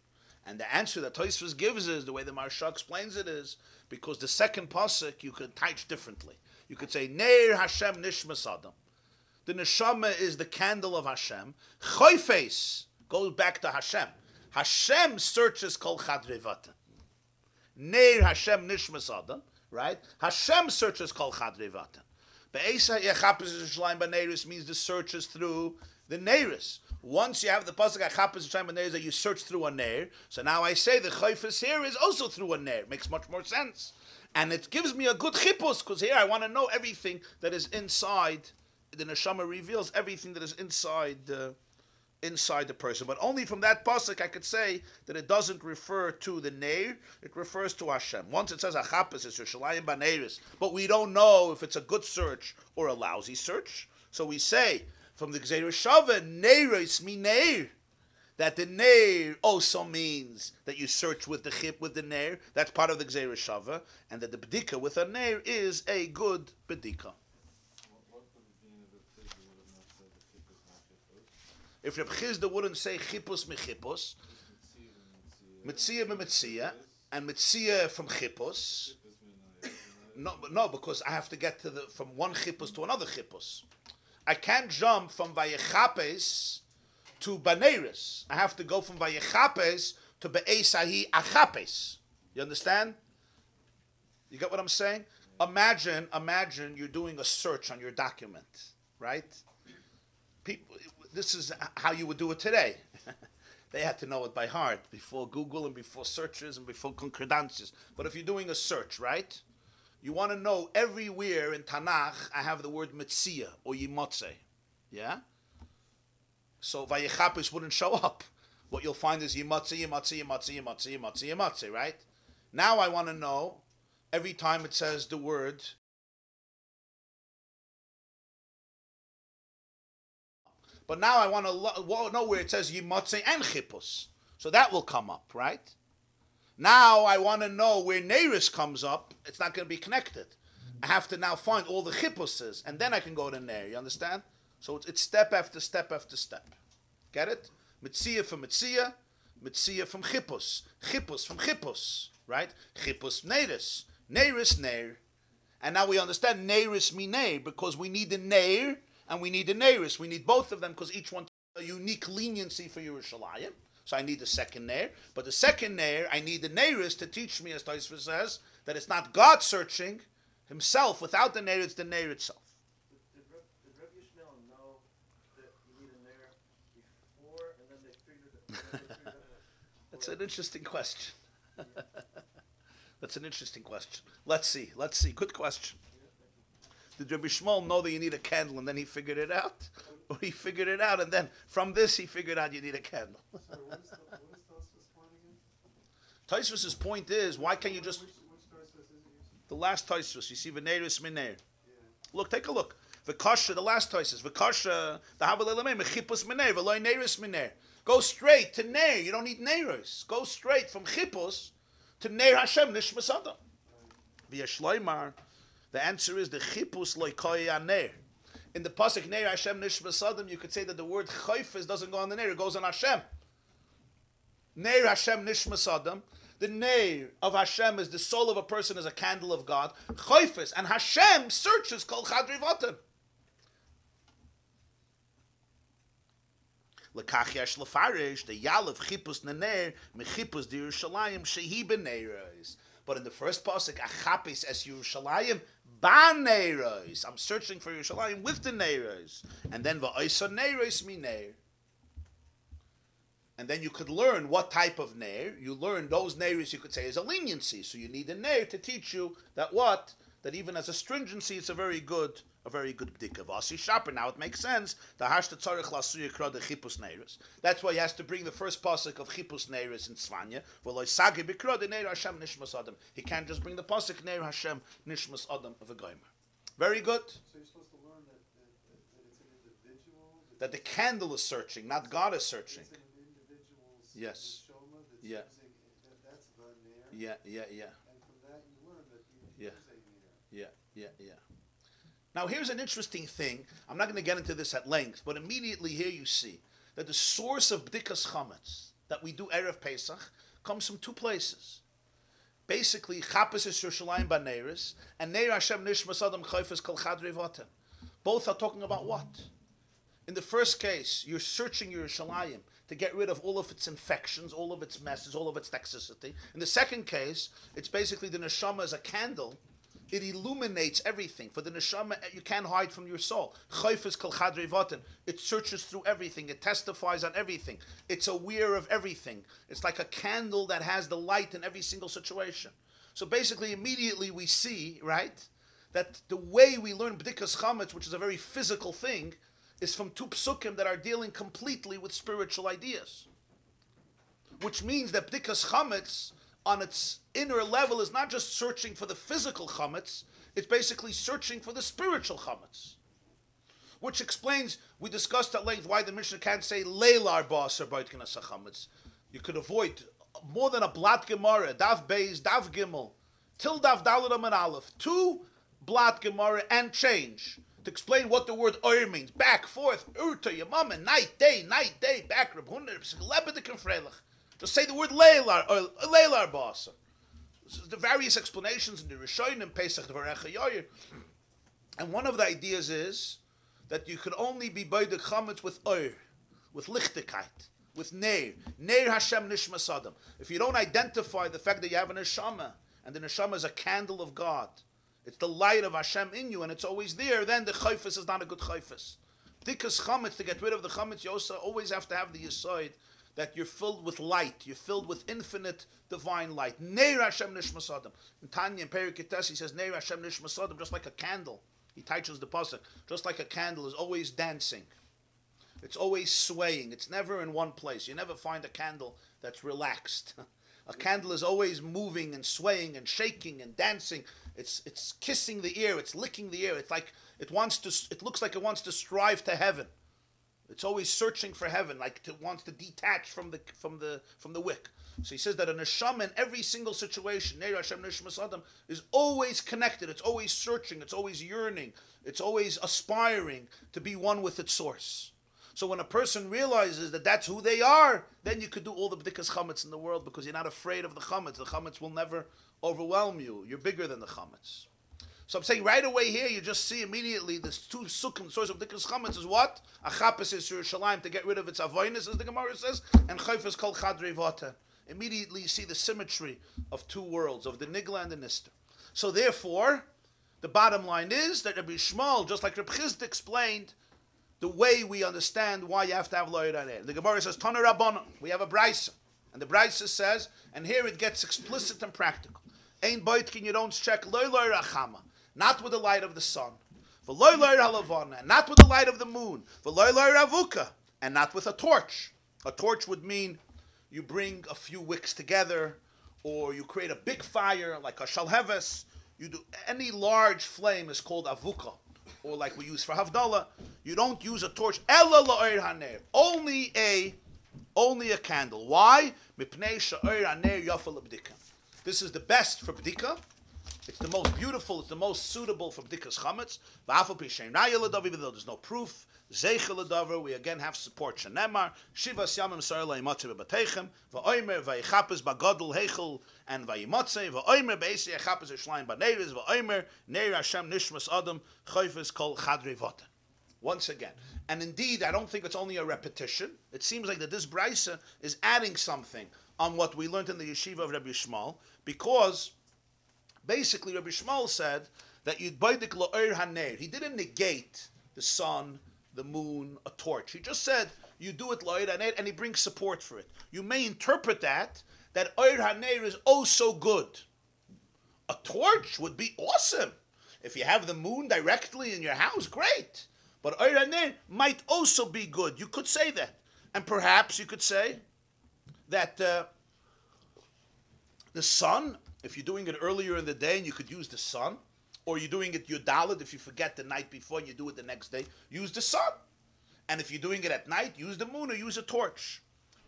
And the answer that Tosfos gives is, the way the Maharsha explains it is, because the second pasuk you could teach differently. You could say, Neir Hashem Nishmas Adam. The neshama is the candle of Hashem. Choyfes goes back to Hashem. Hashem searches Kol Chadrei Vatan. Neir Hashem Nishmas Adam, right? Hashem searches Kol Chadrei Vatan. Be'esa Yechapes Yerushalayim B'Neiris means the search is through the Neiris. Once you have the pasuk Achapes Yerushalayim B'Neiris that you search through a Neir, so now I say the Chayfes here is also through a Neir. Makes much more sense. And it gives me a good chipus, because here I want to know everything that is inside. The neshama reveals everything that is inside the person. But only from that pasuk I could say that it doesn't refer to the Neir, it refers to Hashem. Once it says Achapes, it's Yerushalayim B'Neiris, but we don't know if it's a good search or a lousy search. So we say, from the Gzeirah Shava, Neiris mi Neir, that the Neir also means that you search with the chip, with the Neir. That's part of the Gzeirah Shava. And that the B'dika with a Neir is a good B'dika. If Reb Chizda wouldn't say Chipus mi Chipus, Mitzia mi Mitzia, and Mitzia from Chipus, No, because I have to get from one chippus to another chippus. I can't jump from Vayechapes to Baneris. I have to go from Vayechapes to Be'esahi Achapes. You understand? You get what I'm saying? Imagine you're doing a search on your document, right? People, this is how you would do it today. They had to know it by heart before Google and before searches and before concordances. But if you're doing a search, right? You want to know everywhere in Tanakh, I have the word Metzia or Yimotze. Yeah? So Vayechapes wouldn't show up. What you'll find is Yimotze, right? Now I want to know, every time it says the word, but now I want to know where it says Yimotze and Chippus. So that will come up, right? Now I want to know where Neiris comes up. It's not going to be connected. I have to now find all the Chippuses, and then I can go to Neir. You understand? So it's step after step after step. Get it? Metzia from Metzia, Metzia from Chippus, Chippus from Chippus, right? Chippus Neiris, Neiris Neir. And now we understand Neiris Neir, because we need the Neir and we need the Neiris. We need both of them because each one has a unique leniency for Yerushalayim. So I need the second Neir. But the second Neir, I need the Neiris to teach me, as Tosfos says, that it's not God searching himself. Without the Neir, it's the Neir itself. Did Rabbi Yishmael know that you need a Neir before, and then they figured it out? That's an interesting question. That's an interesting question. Let's see. Good question. Did Rabbi Yishmael know that you need a candle and then he figured it out? Or he figured it out and then from this he figured out you need a candle? So what is Tosfos' point again? Tosfos' point is, why can't you just... Which Tosfos is it using? The last Tosfos, you see V'neiris Minair. Yeah. Look, take a look. V'kasha, the last Tosfos. V'kasha, the Havalei Mechipus Minair, V'loi Neiris Minair. Go straight to Neir. You don't need Neiris. Go straight from Chippus to Neir Hashem Nishmas Adam. V'yashloimar. The answer is the Chippus Loikoi Neir. In the pasuk Neir Hashem Nishmas Adam, you could say that the word Chayfes doesn't go on the Neir, it goes on Hashem. Neir Hashem Nishmas Adam. The Neir of Hashem is the soul of a person, is a candle of God. Chayfes, and Hashem searches Kol Chadri Vatan. Lekach yesh lefarish the Yalav Chippus Neir Mechippus di Yerushalayim Shehi B'Neiros. But in the first pasuk, Achapis es Yerushalayim Ba-Neiros. I'm searching for Yerushalayim with the Neiros. And then Va'isa Neiros mi Neir. And then you could learn what type of Neir. You learn those Neiros you could say is a leniency. So you need a Neir to teach you that what? That even as a stringency, it's a very good bdika. Vasi Shaper. Now it makes sense. The Hashta Tzarech Lasuya Kra the Chippus Neiros. That's why he has to bring the first pasuk of Chippus Neiros in Tzvanya. V'loi Sagi B'Kra the Neir Hashem Nishmas Adam. He can't just bring the pasuk Neir Hashem Nishmas Adam of a Goymer. Very good. So you're supposed to learn that it's an individual? That the candle is searching, not God is searching. It's an individual's Yes. neshama that's Yeah. using, that's the Neir. Yeah. And from that you learn that he Yeah. is a Neir. Yeah. Now here's an interesting thing. I'm not going to get into this at length, but immediately here you see that the source of B'dikas Chametz that we do Erev Pesach comes from two places. Basically, Chapes is Yerushalayim B'Neiris, and Neir Hashem Nishmas Adam Chayfes Kol Chadrei Vaten. Both are talking about what? In the first case, you're searching Yerushalayim to get rid of all of its infections, all of its messes, all of its toxicity. In the second case, it's basically the neshama as a candle. It illuminates everything. For the neshama, you can't hide from your soul. Chayfes kol chadrei vaten. It searches through everything. It testifies on everything. It's aware of everything. It's like a candle that has the light in every single situation. So basically, immediately we see, right, that the way we learn b'dikas chametz, which is a very physical thing, is from two psukim that are dealing completely with spiritual ideas. Which means that b'dikas chametz, on its inner level, is not just searching for the physical chametz, it's basically searching for the spiritual chametz. Which explains, we discussed at length why the Mishnah can't say leilar ba'aser b'itkinas chametz. You could avoid more than a blat gemara, dav beis, dav gimel, till dav daled and aleph, 2 blat gemara and change to explain what the word oyer means. Back, forth, urta, yamama, night, day, back, Reb Hunder, lebedek and freilach. Just say the word leilar, or leilar ba'aser. the various explanations in the Rishonim, Pesach, Dvarecha, Yoyer. And one of the ideas is that you could only be by the chametz with oir, with lichtigkeit, with neir. Neir Hashem nishmas adam. If you don't identify the fact that you have a neshama, and the neshama is a candle of God, it's the light of Hashem in you, and it's always there, then the chayfus is not a good chayfus. B'dikas chametz, to get rid of the chametz, you also always have to have the yesod that you're filled with light, you're filled with infinite divine light. Neir Hashem nishmas adam. In Tanya, in Perikutes, he says, Neir Hashem nishmas adam, just like a candle. He teaches the pasuk, just like a candle is always dancing. It's always swaying. It's never in one place. You never find a candle that's relaxed. A candle is always moving and swaying and shaking and dancing. It's kissing the air. It's licking the air. It's like it looks like it wants to strive to heaven. It's always searching for heaven, like it wants to detach from the wick. So he says that a neshama in every single situation, Neir Hashem nishmas adam, is always connected. It's always searching. It's always yearning. It's always aspiring to be one with its source. So when a person realizes that that's who they are, then you could do all the b'dikas chametz in the world because you're not afraid of the chametz. The chametz will never overwhelm you. You're bigger than the chametz. So I'm saying right away here, you just see immediately this two sukkim, source of b'dikas chametz is what? Achapes is Yerushalayim, to get rid of its avoinus, as the Gemara says, and chayfus kol chadrei vata. Immediately you see the symmetry of two worlds, of the nigla and the nister. So therefore, the bottom line is that Rabbi Shmuel, just like Rabbi Chizd explained, the way we understand why you have to have loy raneh. The Gemara says, Tana Rabbana, we have a brisa. And the brisa says, and here it gets explicit and practical. Ein boitkin, you don't check loy rachama, not with the light of the sun. V'loy loy halavana, and not with the light of the moon. V'loy loy ravuka, and not with a torch. A torch would mean you bring a few wicks together, or you create a big fire, like a shalheves. You do any large flame is called avuka, or like we use for Havdalah. You don't use a torch. Ella la'or haner. Only a candle. Why? Mipnei she'or haner yafal b'dika. This is the best for b'dika. It's the most beautiful. It's the most suitable for b'dikas chametz. V'afal pi shein raya l'davar, even though there's no proof. Zeichel l'davar, we again have support. Shenemar shivas yamim sar la'imatze bebateichem va'omer vayichapes bagadol heichel and vayimotze va'omer be'esi yachapes yishlayim ba'neiris va'omer neir Hashem nishmas adam chayfes kol chadrei vata. Once again, and indeed, I don't think it's only a repetition. It seems like that this brisa is adding something on what we learned in the yeshiva of Rabbi Shmuel, because basically Rabbi Shmuel said that you'd baidik la'or haner. He didn't negate the sun, the moon, a torch. He just said you do it la'or haner, and he brings support for it. You may interpret that or haner is oh so good. A torch would be awesome. If you have the moon directly in your house, great. But or haner might also be good. You could say that. And perhaps you could say that the sun, if you're doing it earlier in the day and you could use the sun, or you're doing it Yudalid, if you forget the night before and you do it the next day, use the sun. And if you're doing it at night, use the moon or use a torch.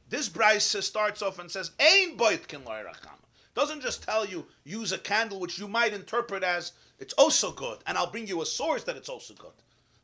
This brisa starts off and says, Ein boitkin lo'or rachama. Doesn't just tell you, use a candle, which you might interpret as, it's also good, and I'll bring you a source that it's also good.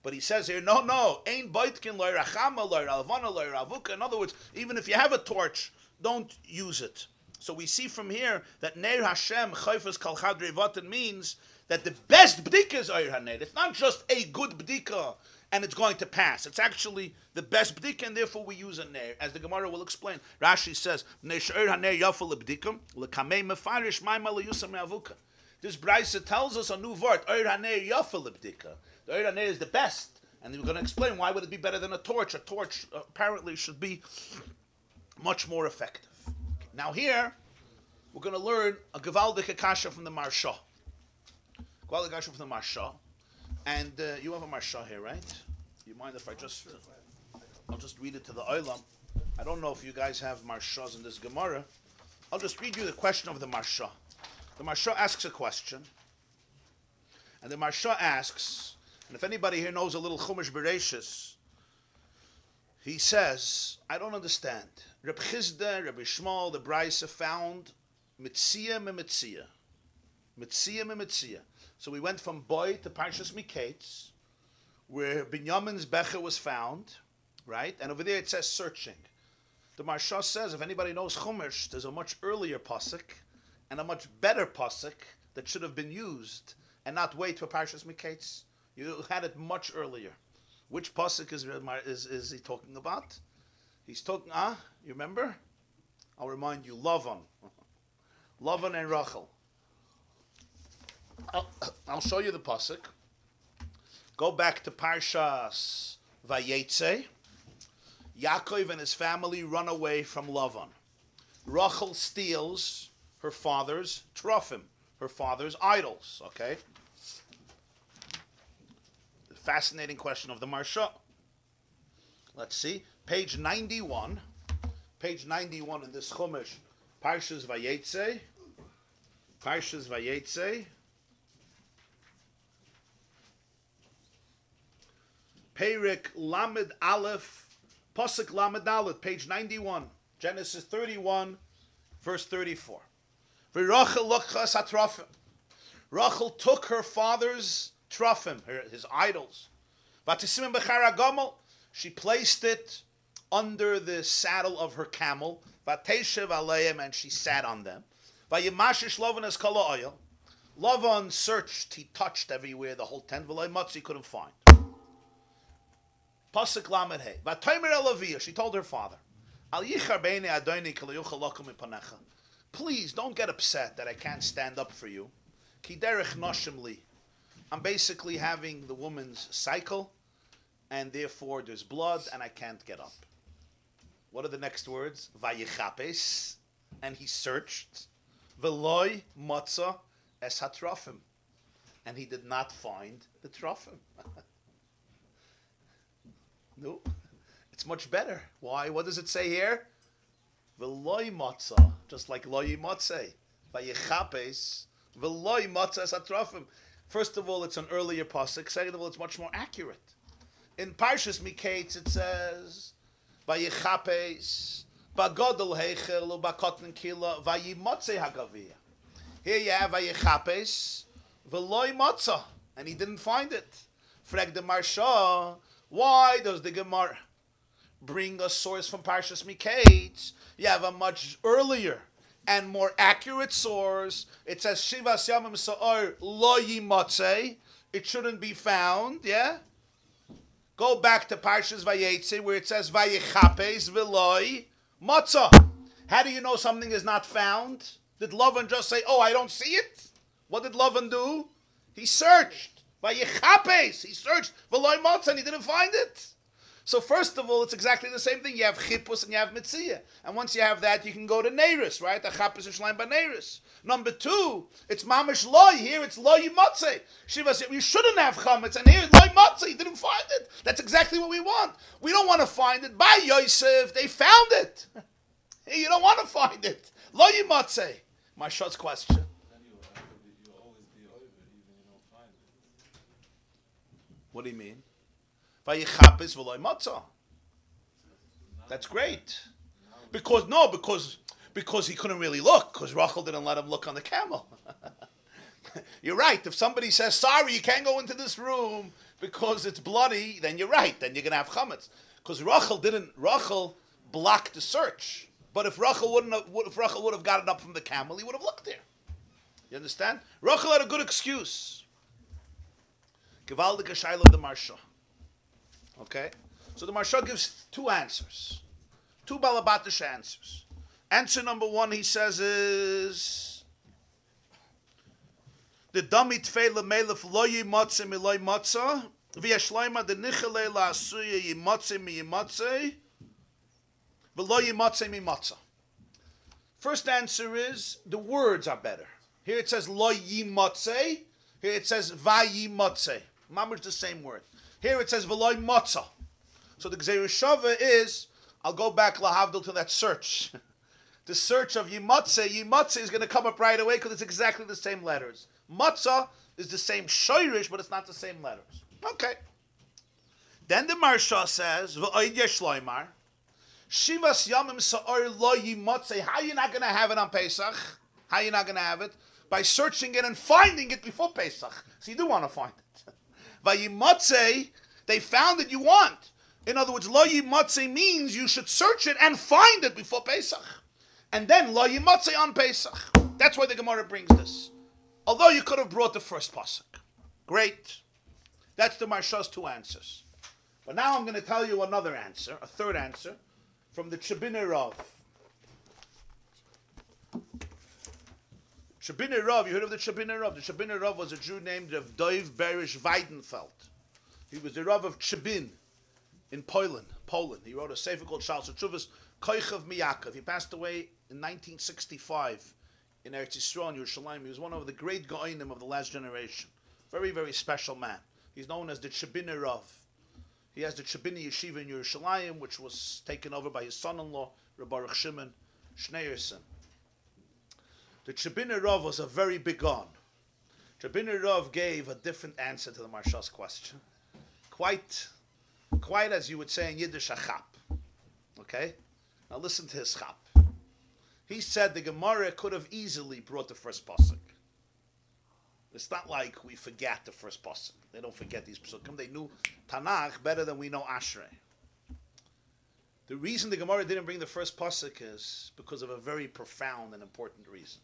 But he says here, no, Ein boitkin lo'or rachama, lo'or alvana, lo'or avuka. In other words, even if you have a torch, don't use it. So we see from here that Neir Hashem chayfes kol chadrei vata means that the best b'dika is oir haner. It's not just a good b'dika and it's going to pass. It's actually the best b'dika, and therefore we use a neir, as the Gemara will explain. Rashi says, "Neir haner yafal b'dika lekamei mefarish ma'ima leyusam me'avuka." This brisa tells us a new word. Oir haner yafal b'dika. The oir haner is the best, and we're going to explain why would it be better than a torch. A torch apparently should be much more effective. Now here, we're going to learn a Gevaldik Kasha from the Marsha. Gevaldik Kasha from the Marsha. And you have a Marsha here, right? You mind if I'll just read it to the Olam. I don't know if you guys have Marshas in this Gemara. I'll just read you the question of the Marsha. The Marsha asks a question. And the Marsha asks, and if anybody here knows a little Chumash Bereshis, he says, I don't understand. Reb Chizda, Rabbi Shmuel, the Brisa found Mitzia me Mitzia. Mitzia me Mitzia. So we went from Boy to Parshas Miketz, where Binyamin's Becher was found, right? And over there it says searching. The Marsha says, if anybody knows Chumash, there's a much earlier pasuk, and a much better pasuk that should have been used and not wait for Parshas Miketz. You had it much earlier. Which pasuk is he talking about? He's talking, you remember? I'll remind you, Lavan. Lavan and Rachel. I'll show you the pasuk. Go back to Parshas Vayetze. Yaakov and his family run away from Lavan. Rachel steals her father's trophim, her father's idols, okay? The fascinating question of the Marsha. Let's see, page 91. Page 91 in this Chumash, Parshas Vayetze. Parshas Vayetze. Perek Lamed Aleph, Pasuk Lamed Aleph, page 91. Genesis 31, verse 34. V'Rachel lochas hatrafim. Rachel took her father's trophim, his idols. V'atisimim b'char hagamol. She placed it under the saddle of her camel. V'ateshev aleim, and she sat on them. V'yimashish Lavan es kol ha'oil. Lavan searched, he touched everywhere, the whole tent. V'lo matzi, he couldn't find. Pasuk Lamed Hey. V'atomer elaviyah, she told her father, Al yichar beini adoni kol yuchal lakum mipanecha. Please don't get upset that I can't stand up for you. Ki derech noshim li. I'm basically having the woman's cycle, and therefore there's blood, and I can't get up. What are the next words? Vayichapes, and he searched. Veloy matza es hatrofim, and he did not find the trophim. No, it's much better. Why? What does it say here? Veloy matza, just like loy matzeh. Vayichapes, veloy matza es hatrofim. First of all, it's an earlier pasuk. Second of all, it's much more accurate. In Parshas Miketz, it says, "Vayichapes bagodol heichel u'bakotn kila vayimotze hagaviyah." Here you have Vayichapes v'loy motza, and he didn't find it. Frag the Marsha, why does the Gemara bring a source from Parshas Miketz? You have a much earlier and more accurate source. It says Shivas Yamim Sa'or Lo Yimotze. It shouldn't be found. Yeah. Go back to Parshas Vayetze where it says Vayichapes V'Loi Motza. How do you know something is not found? Did Lavan just say, "Oh, I don't see it"? What did Lavan do? He searched. Vayichapes. He searched V'Loi Motza and he didn't find it. So first of all, it's exactly the same thing. You have Chippus and you have Mitziyah. And once you have that, you can go to Neiris, right? Achapis and Shleim by Neiris. Number two, it's Mamish Loi. Here it's Loi Matzeh. Shiva said, you shouldn't have Chametz. And here, Loi Matzeh. You didn't find it. That's exactly what we want. We don't want to find it. By Yosef, they found it. You don't want to find it. Loi Matzeh. My shot's question. Then you'll always be over it, even you don't find it. What do you mean? Vayichapes v'loy matzah. That's great. Because he couldn't really look, because Rachel didn't let him look on the camel. You're right. If somebody says, sorry, you can't go into this room because it's bloody, then you're right. Then you're going to have chametz. Because Rachel blocked the search. But if Rachel would have gotten up from the camel, he would have looked there. You understand? Rachel had a good excuse. Gewaldige Shaila of the Marsha. Okay? So the Marsha gives two answers. Two Balabatish answers. Answer number one, he says, is the Dami Tfeila Melef Lo Yimotze Mi Lo Yimotze V'yashloima De Nichele La Asuya Yimotze Mi Yimotze V'lo Yimotze Mi Motze. First answer is the words are better. Here it says Lo Yimotze. Here it says Vayimotze. Mamish the same word. Here it says V'lo Yimotze. So the Gzeir Shava is, I'll go back lahavdil to that search. The search of Yimotze is going to come up right away because it's exactly the same letters. Matzah is the same shoirish, but it's not the same letters. Okay. Then the Marsha says, V'oid yeshloimar, Shivas yamim sa'or lo Yimotze. How are you not going to have it on Pesach? How are you not going to have it? By searching it and finding it before Pesach. So you do want to find it. V'yimotze, they found it you want. In other words, lo Yimotze means you should search it and find it before Pesach. And then lo Yimotze on Pesach. That's why the Gemara brings this. Although you could have brought the first pasuk. Great. That's the Marsha's two answers. But now I'm going to tell you another answer, a third answer, from the Chabinei Rav. Chabinei Rav, you heard of the Chabinei Rav? The Chabinei Rav was a Jew named Rav Dov Berish Weidenfeld. He was the Rav of Chabin in Poland. He wrote a sefer called Shal Tshuvas Koichav Miyakov. He passed away in 1965 in Eretz Yisrael in Yerushalayim. He was one of the great Goinim of the last generation. Very, very special man. He's known as the Chabinei Rav. He has the Chabinei Yeshiva in Yerushalayim, which was taken over by his son-in-law, Rabbi Baruch Shimon Schneerson. The Chabinei Rav was a very big gun. Chabinei Rav gave a different answer to the Marsha's question. Quite as you would say in Yiddish, a chap. Okay? Now listen to his chap. He said the Gemara could have easily brought the first pasuk. It's not like we forget the first pasuk. They don't forget these pasukim. They knew Tanakh better than we know Ashrei. The reason the Gemara didn't bring the first pasuk is because of a very profound and important reason.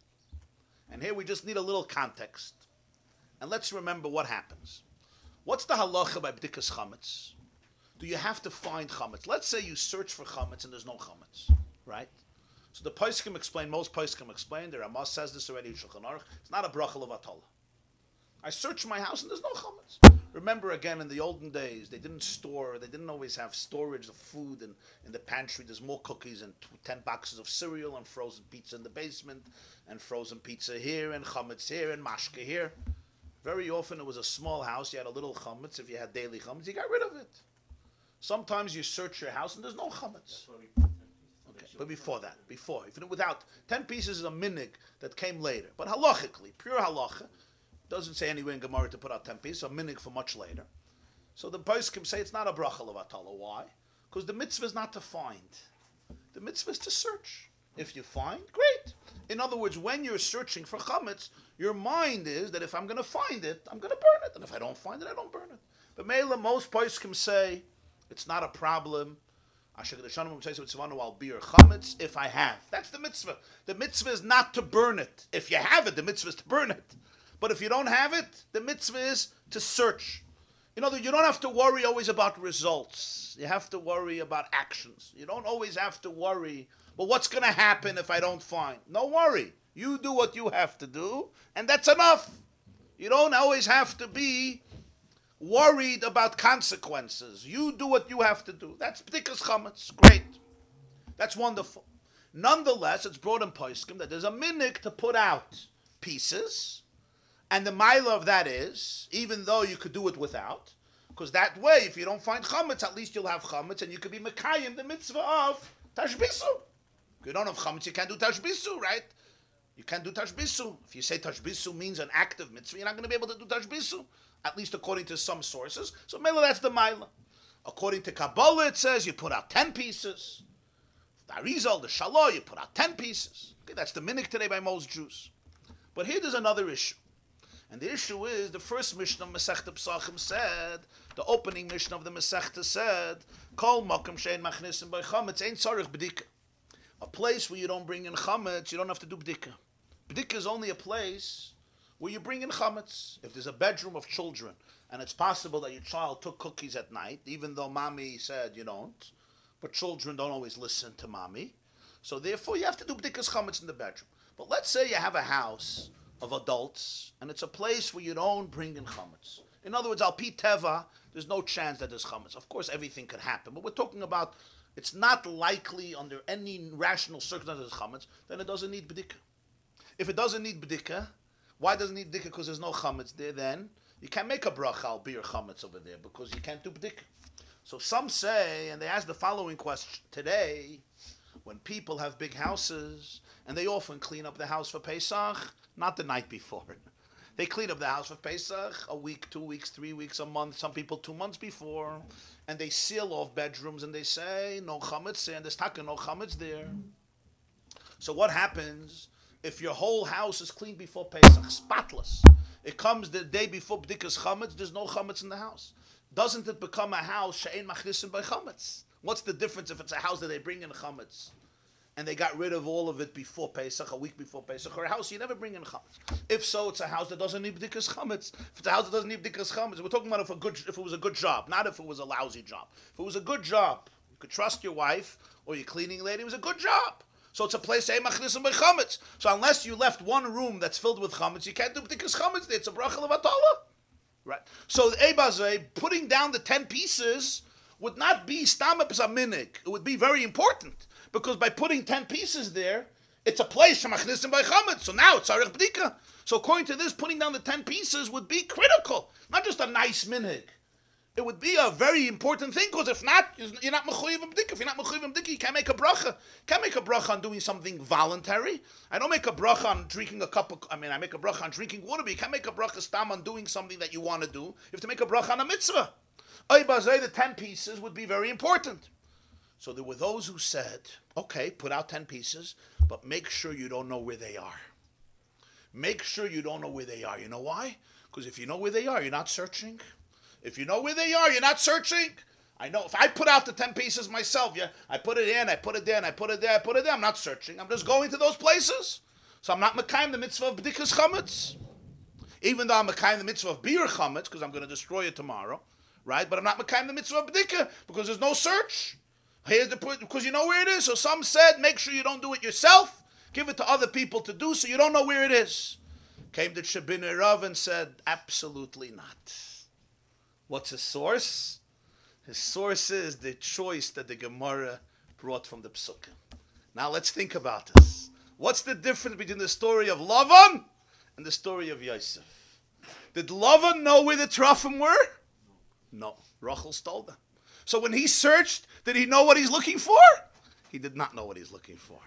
And here we just need a little context. And let's remember what happens. What's the halacha by b'dikas chametz? Do you have to find chametz? Let's say you search for chametz and there's no chametz, right? So the poskim explain, most poskim explain, the Ramah says this already in Shulchan Aruch, it's not a bracha levatala. I search my house and there's no chametz. Remember again, in the olden days, they didn't always have storage of food and in the pantry. There's more cookies and 10 boxes of cereal and frozen pizza in the basement and frozen pizza here and chametz here and mashke here. Very often it was a small house, you had a little chametz. If you had daily chametz, you got rid of it. Sometimes you search your house and there's no chametz. Okay, but before that, even without 10 pieces is a minig that came later. But halachically, pure halacha, doesn't say anywhere in Gemara to put out 10 pieces, a minig for much later. So the poskim say it's not a bracha levatala. Why? Because the mitzvah is not to find. The mitzvah is to search. If you find, great. In other words, when you're searching for chametz, your mind is that if I'm going to find it, I'm going to burn it. And if I don't find it, I don't burn it. But Mela, most poskim say it's not a problem. I'll be your chametz if I have. That's the mitzvah. The mitzvah is not to burn it. If you have it, the mitzvah is to burn it. But if you don't have it, the mitzvah is to search. In other words, you don't have to worry always about results. You have to worry about actions. You don't always have to worry, well, what's going to happen if I don't find? No worry. You do what you have to do, and that's enough. You don't always have to be worried about consequences. You do what you have to do. That's b'dikas chametz. Great. That's wonderful. Nonetheless, it's brought in poskim that there's a minik to put out pieces, and the mila of that is, even though you could do it without, because that way, if you don't find chametz, at least you'll have chametz, and you could be mekayim the mitzvah of tashbisu. If you don't have chametz, you can't do tashbisu, right? You can't do tashbisu. If you say tashbisu means an active mitzvah, you're not going to be able to do tashbisu, at least according to some sources. So mila, that's the mila. According to Kabbalah, it says you put out 10 pieces. The Arizal, the Shalom, you put out 10 pieces. Okay, that's the minik today by most Jews. But here there's another issue. And the issue is, the first Mishnah of Masechta Pesachim said, the opening Mishnah of the Masechta said, Kol Mokum Shein Machnisim by Chametz Ein Tzarich B'dika. A place where you don't bring in Chametz, you don't have to do B'dika. B'dika is only a place where you bring in Chametz. If there's a bedroom of children, and it's possible that your child took cookies at night, even though mommy said you don't, but children don't always listen to mommy, so therefore you have to do B'dikas Chametz in the bedroom. But let's say you have a house of adults, and it's a place where you don't bring in chametz. In other words, al pi teva, there's no chance that there's chametz. Of course, everything could happen, but we're talking about, it's not likely under any rational circumstances chametz, then it doesn't need b'dika. If it doesn't need b'dika, why doesn't it need b'dika? Because there's no chametz there, then you can't make a bracha al bir chametz over there, because you can't do b'dika. So some say, and they ask the following question, today, when people have big houses, and they often clean up the house for Pesach, not the night before. They clean up the house for Pesach a week, 2 weeks, 3 weeks, a month, some people 2 months before, and they seal off bedrooms and they say, no chametz, and there's taka, no chametz there. So what happens if your whole house is cleaned before Pesach, spotless? It comes the day before b'dikas chametz, there's no chametz in the house. Doesn't it become a house she'ein machnisim by chametz? What's the difference if it's a house that they bring in chametz and they got rid of all of it before Pesach, a week before Pesach, or a house you never bring in chametz. If so, it's a house that doesn't need b'dikas chametz. If it's a house that doesn't need b'dikas chametz, we're talking about if it was a good job, not if it was a lousy job. If it was a good job, you could trust your wife or your cleaning lady. It was a good job. So it's a place ein machnisim by chametz. So unless you left one room that's filled with chametz, you can't do b'dikas chametz there. It's a bracha levatala. Right. So Ebazeh, putting down the 10 pieces would not be stam minig. It would be very important. Because by putting 10 pieces there, it's a place shemachnisim by chametz. So now it's arich b'dika. So according to this, putting down the 10 pieces would be critical. Not just a nice minhag. It would be a very important thing, because if not, you're not mechuyev b'dika. If you're not mechuyev b'dika, you can't make a bracha. Can't make a bracha on doing something voluntary. I don't make a bracha on drinking I make a bracha on drinking water, but you can't make a bracha stam on doing something that you want to do. You have to make a bracha on a mitzvah. The 10 pieces would be very important. So there were those who said, okay, put out 10 pieces, but make sure you don't know where they are. Make sure you don't know where they are. You know why? Because if you know where they are, you're not searching. If you know where they are, you're not searching. I know if I put out the 10 pieces myself, I put it in, I put it there, and I put it there, I put it there. I'm not searching. I'm just going to those places. So I'm not mekayim the mitzvah of b'dikas chametz. Even though I'm mekayim the mitzvah of bir chametz, because I'm going to destroy it tomorrow, right? But I'm not mekayim the mitzvah of b'dika, because there's no search. Here's the point, because you know where it is. So some said, make sure you don't do it yourself. Give it to other people to do, so you don't know where it is. Came the Shabbat Rav and said, absolutely not. What's his source? His source is the choice that the Gemara brought from the Psukim. Now let's think about this. What's the difference between the story of Lavan and the story of Yosef? Did Lavan know where the Terafim were? No. Rachel stole them. So when he searched, did he know what he's looking for? He did not know what he's looking for.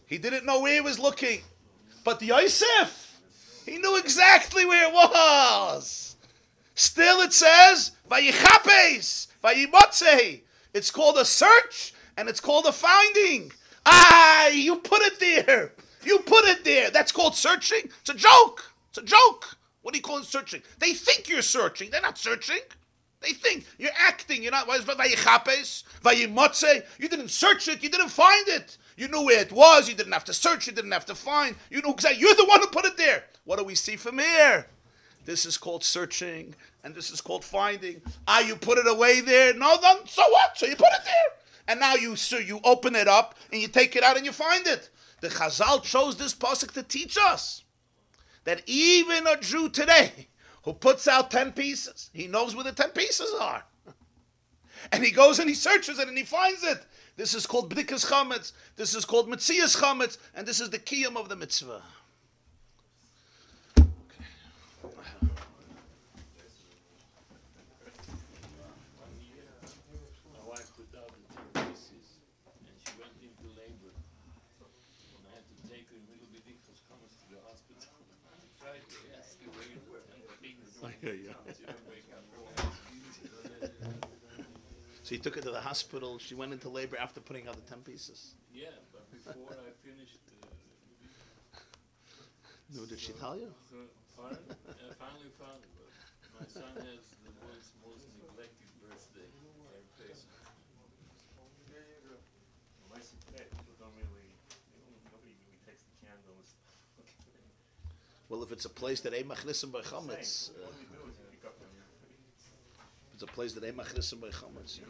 He didn't know where he was looking. But Yosef, he knew exactly where it was. Still it says, Vayichapes, Vayimotzei. It's called a search, and it's called a finding. You put it there. You put it there. That's called searching. It's a joke. It's a joke. What do you call it searching? They think you're searching. They're not searching. They think you're acting. You're not. Vayichapes, Vayimotzei. You didn't search it. You didn't find it. You knew where it was. You didn't have to search. You didn't have to find. You knew exactly. You're the one who put it there. What do we see from here? This is called searching, and this is called finding. You put it away there. No, then so what? So you put it there, and now you open it up and you take it out and you find it. The Chazal chose this pasuk to teach us that even a Jew today who puts out 10 pieces, he knows where the 10 pieces are, and he goes and he searches it and he finds it. This is called b'dikas chametz. This is called mitzias chametz, and this is the kiyum of the mitzvah. So he took her to the hospital. She went into labor after putting out the 10 pieces. Yeah, but before I finished... No, did she tell you? Pardon? I finally found it. But my son has the world's most neglected birthday. Nobody really takes the candles. Well, if it's a place that ain't machnisim by chametz, it's a place that ain't machnisim by chametz.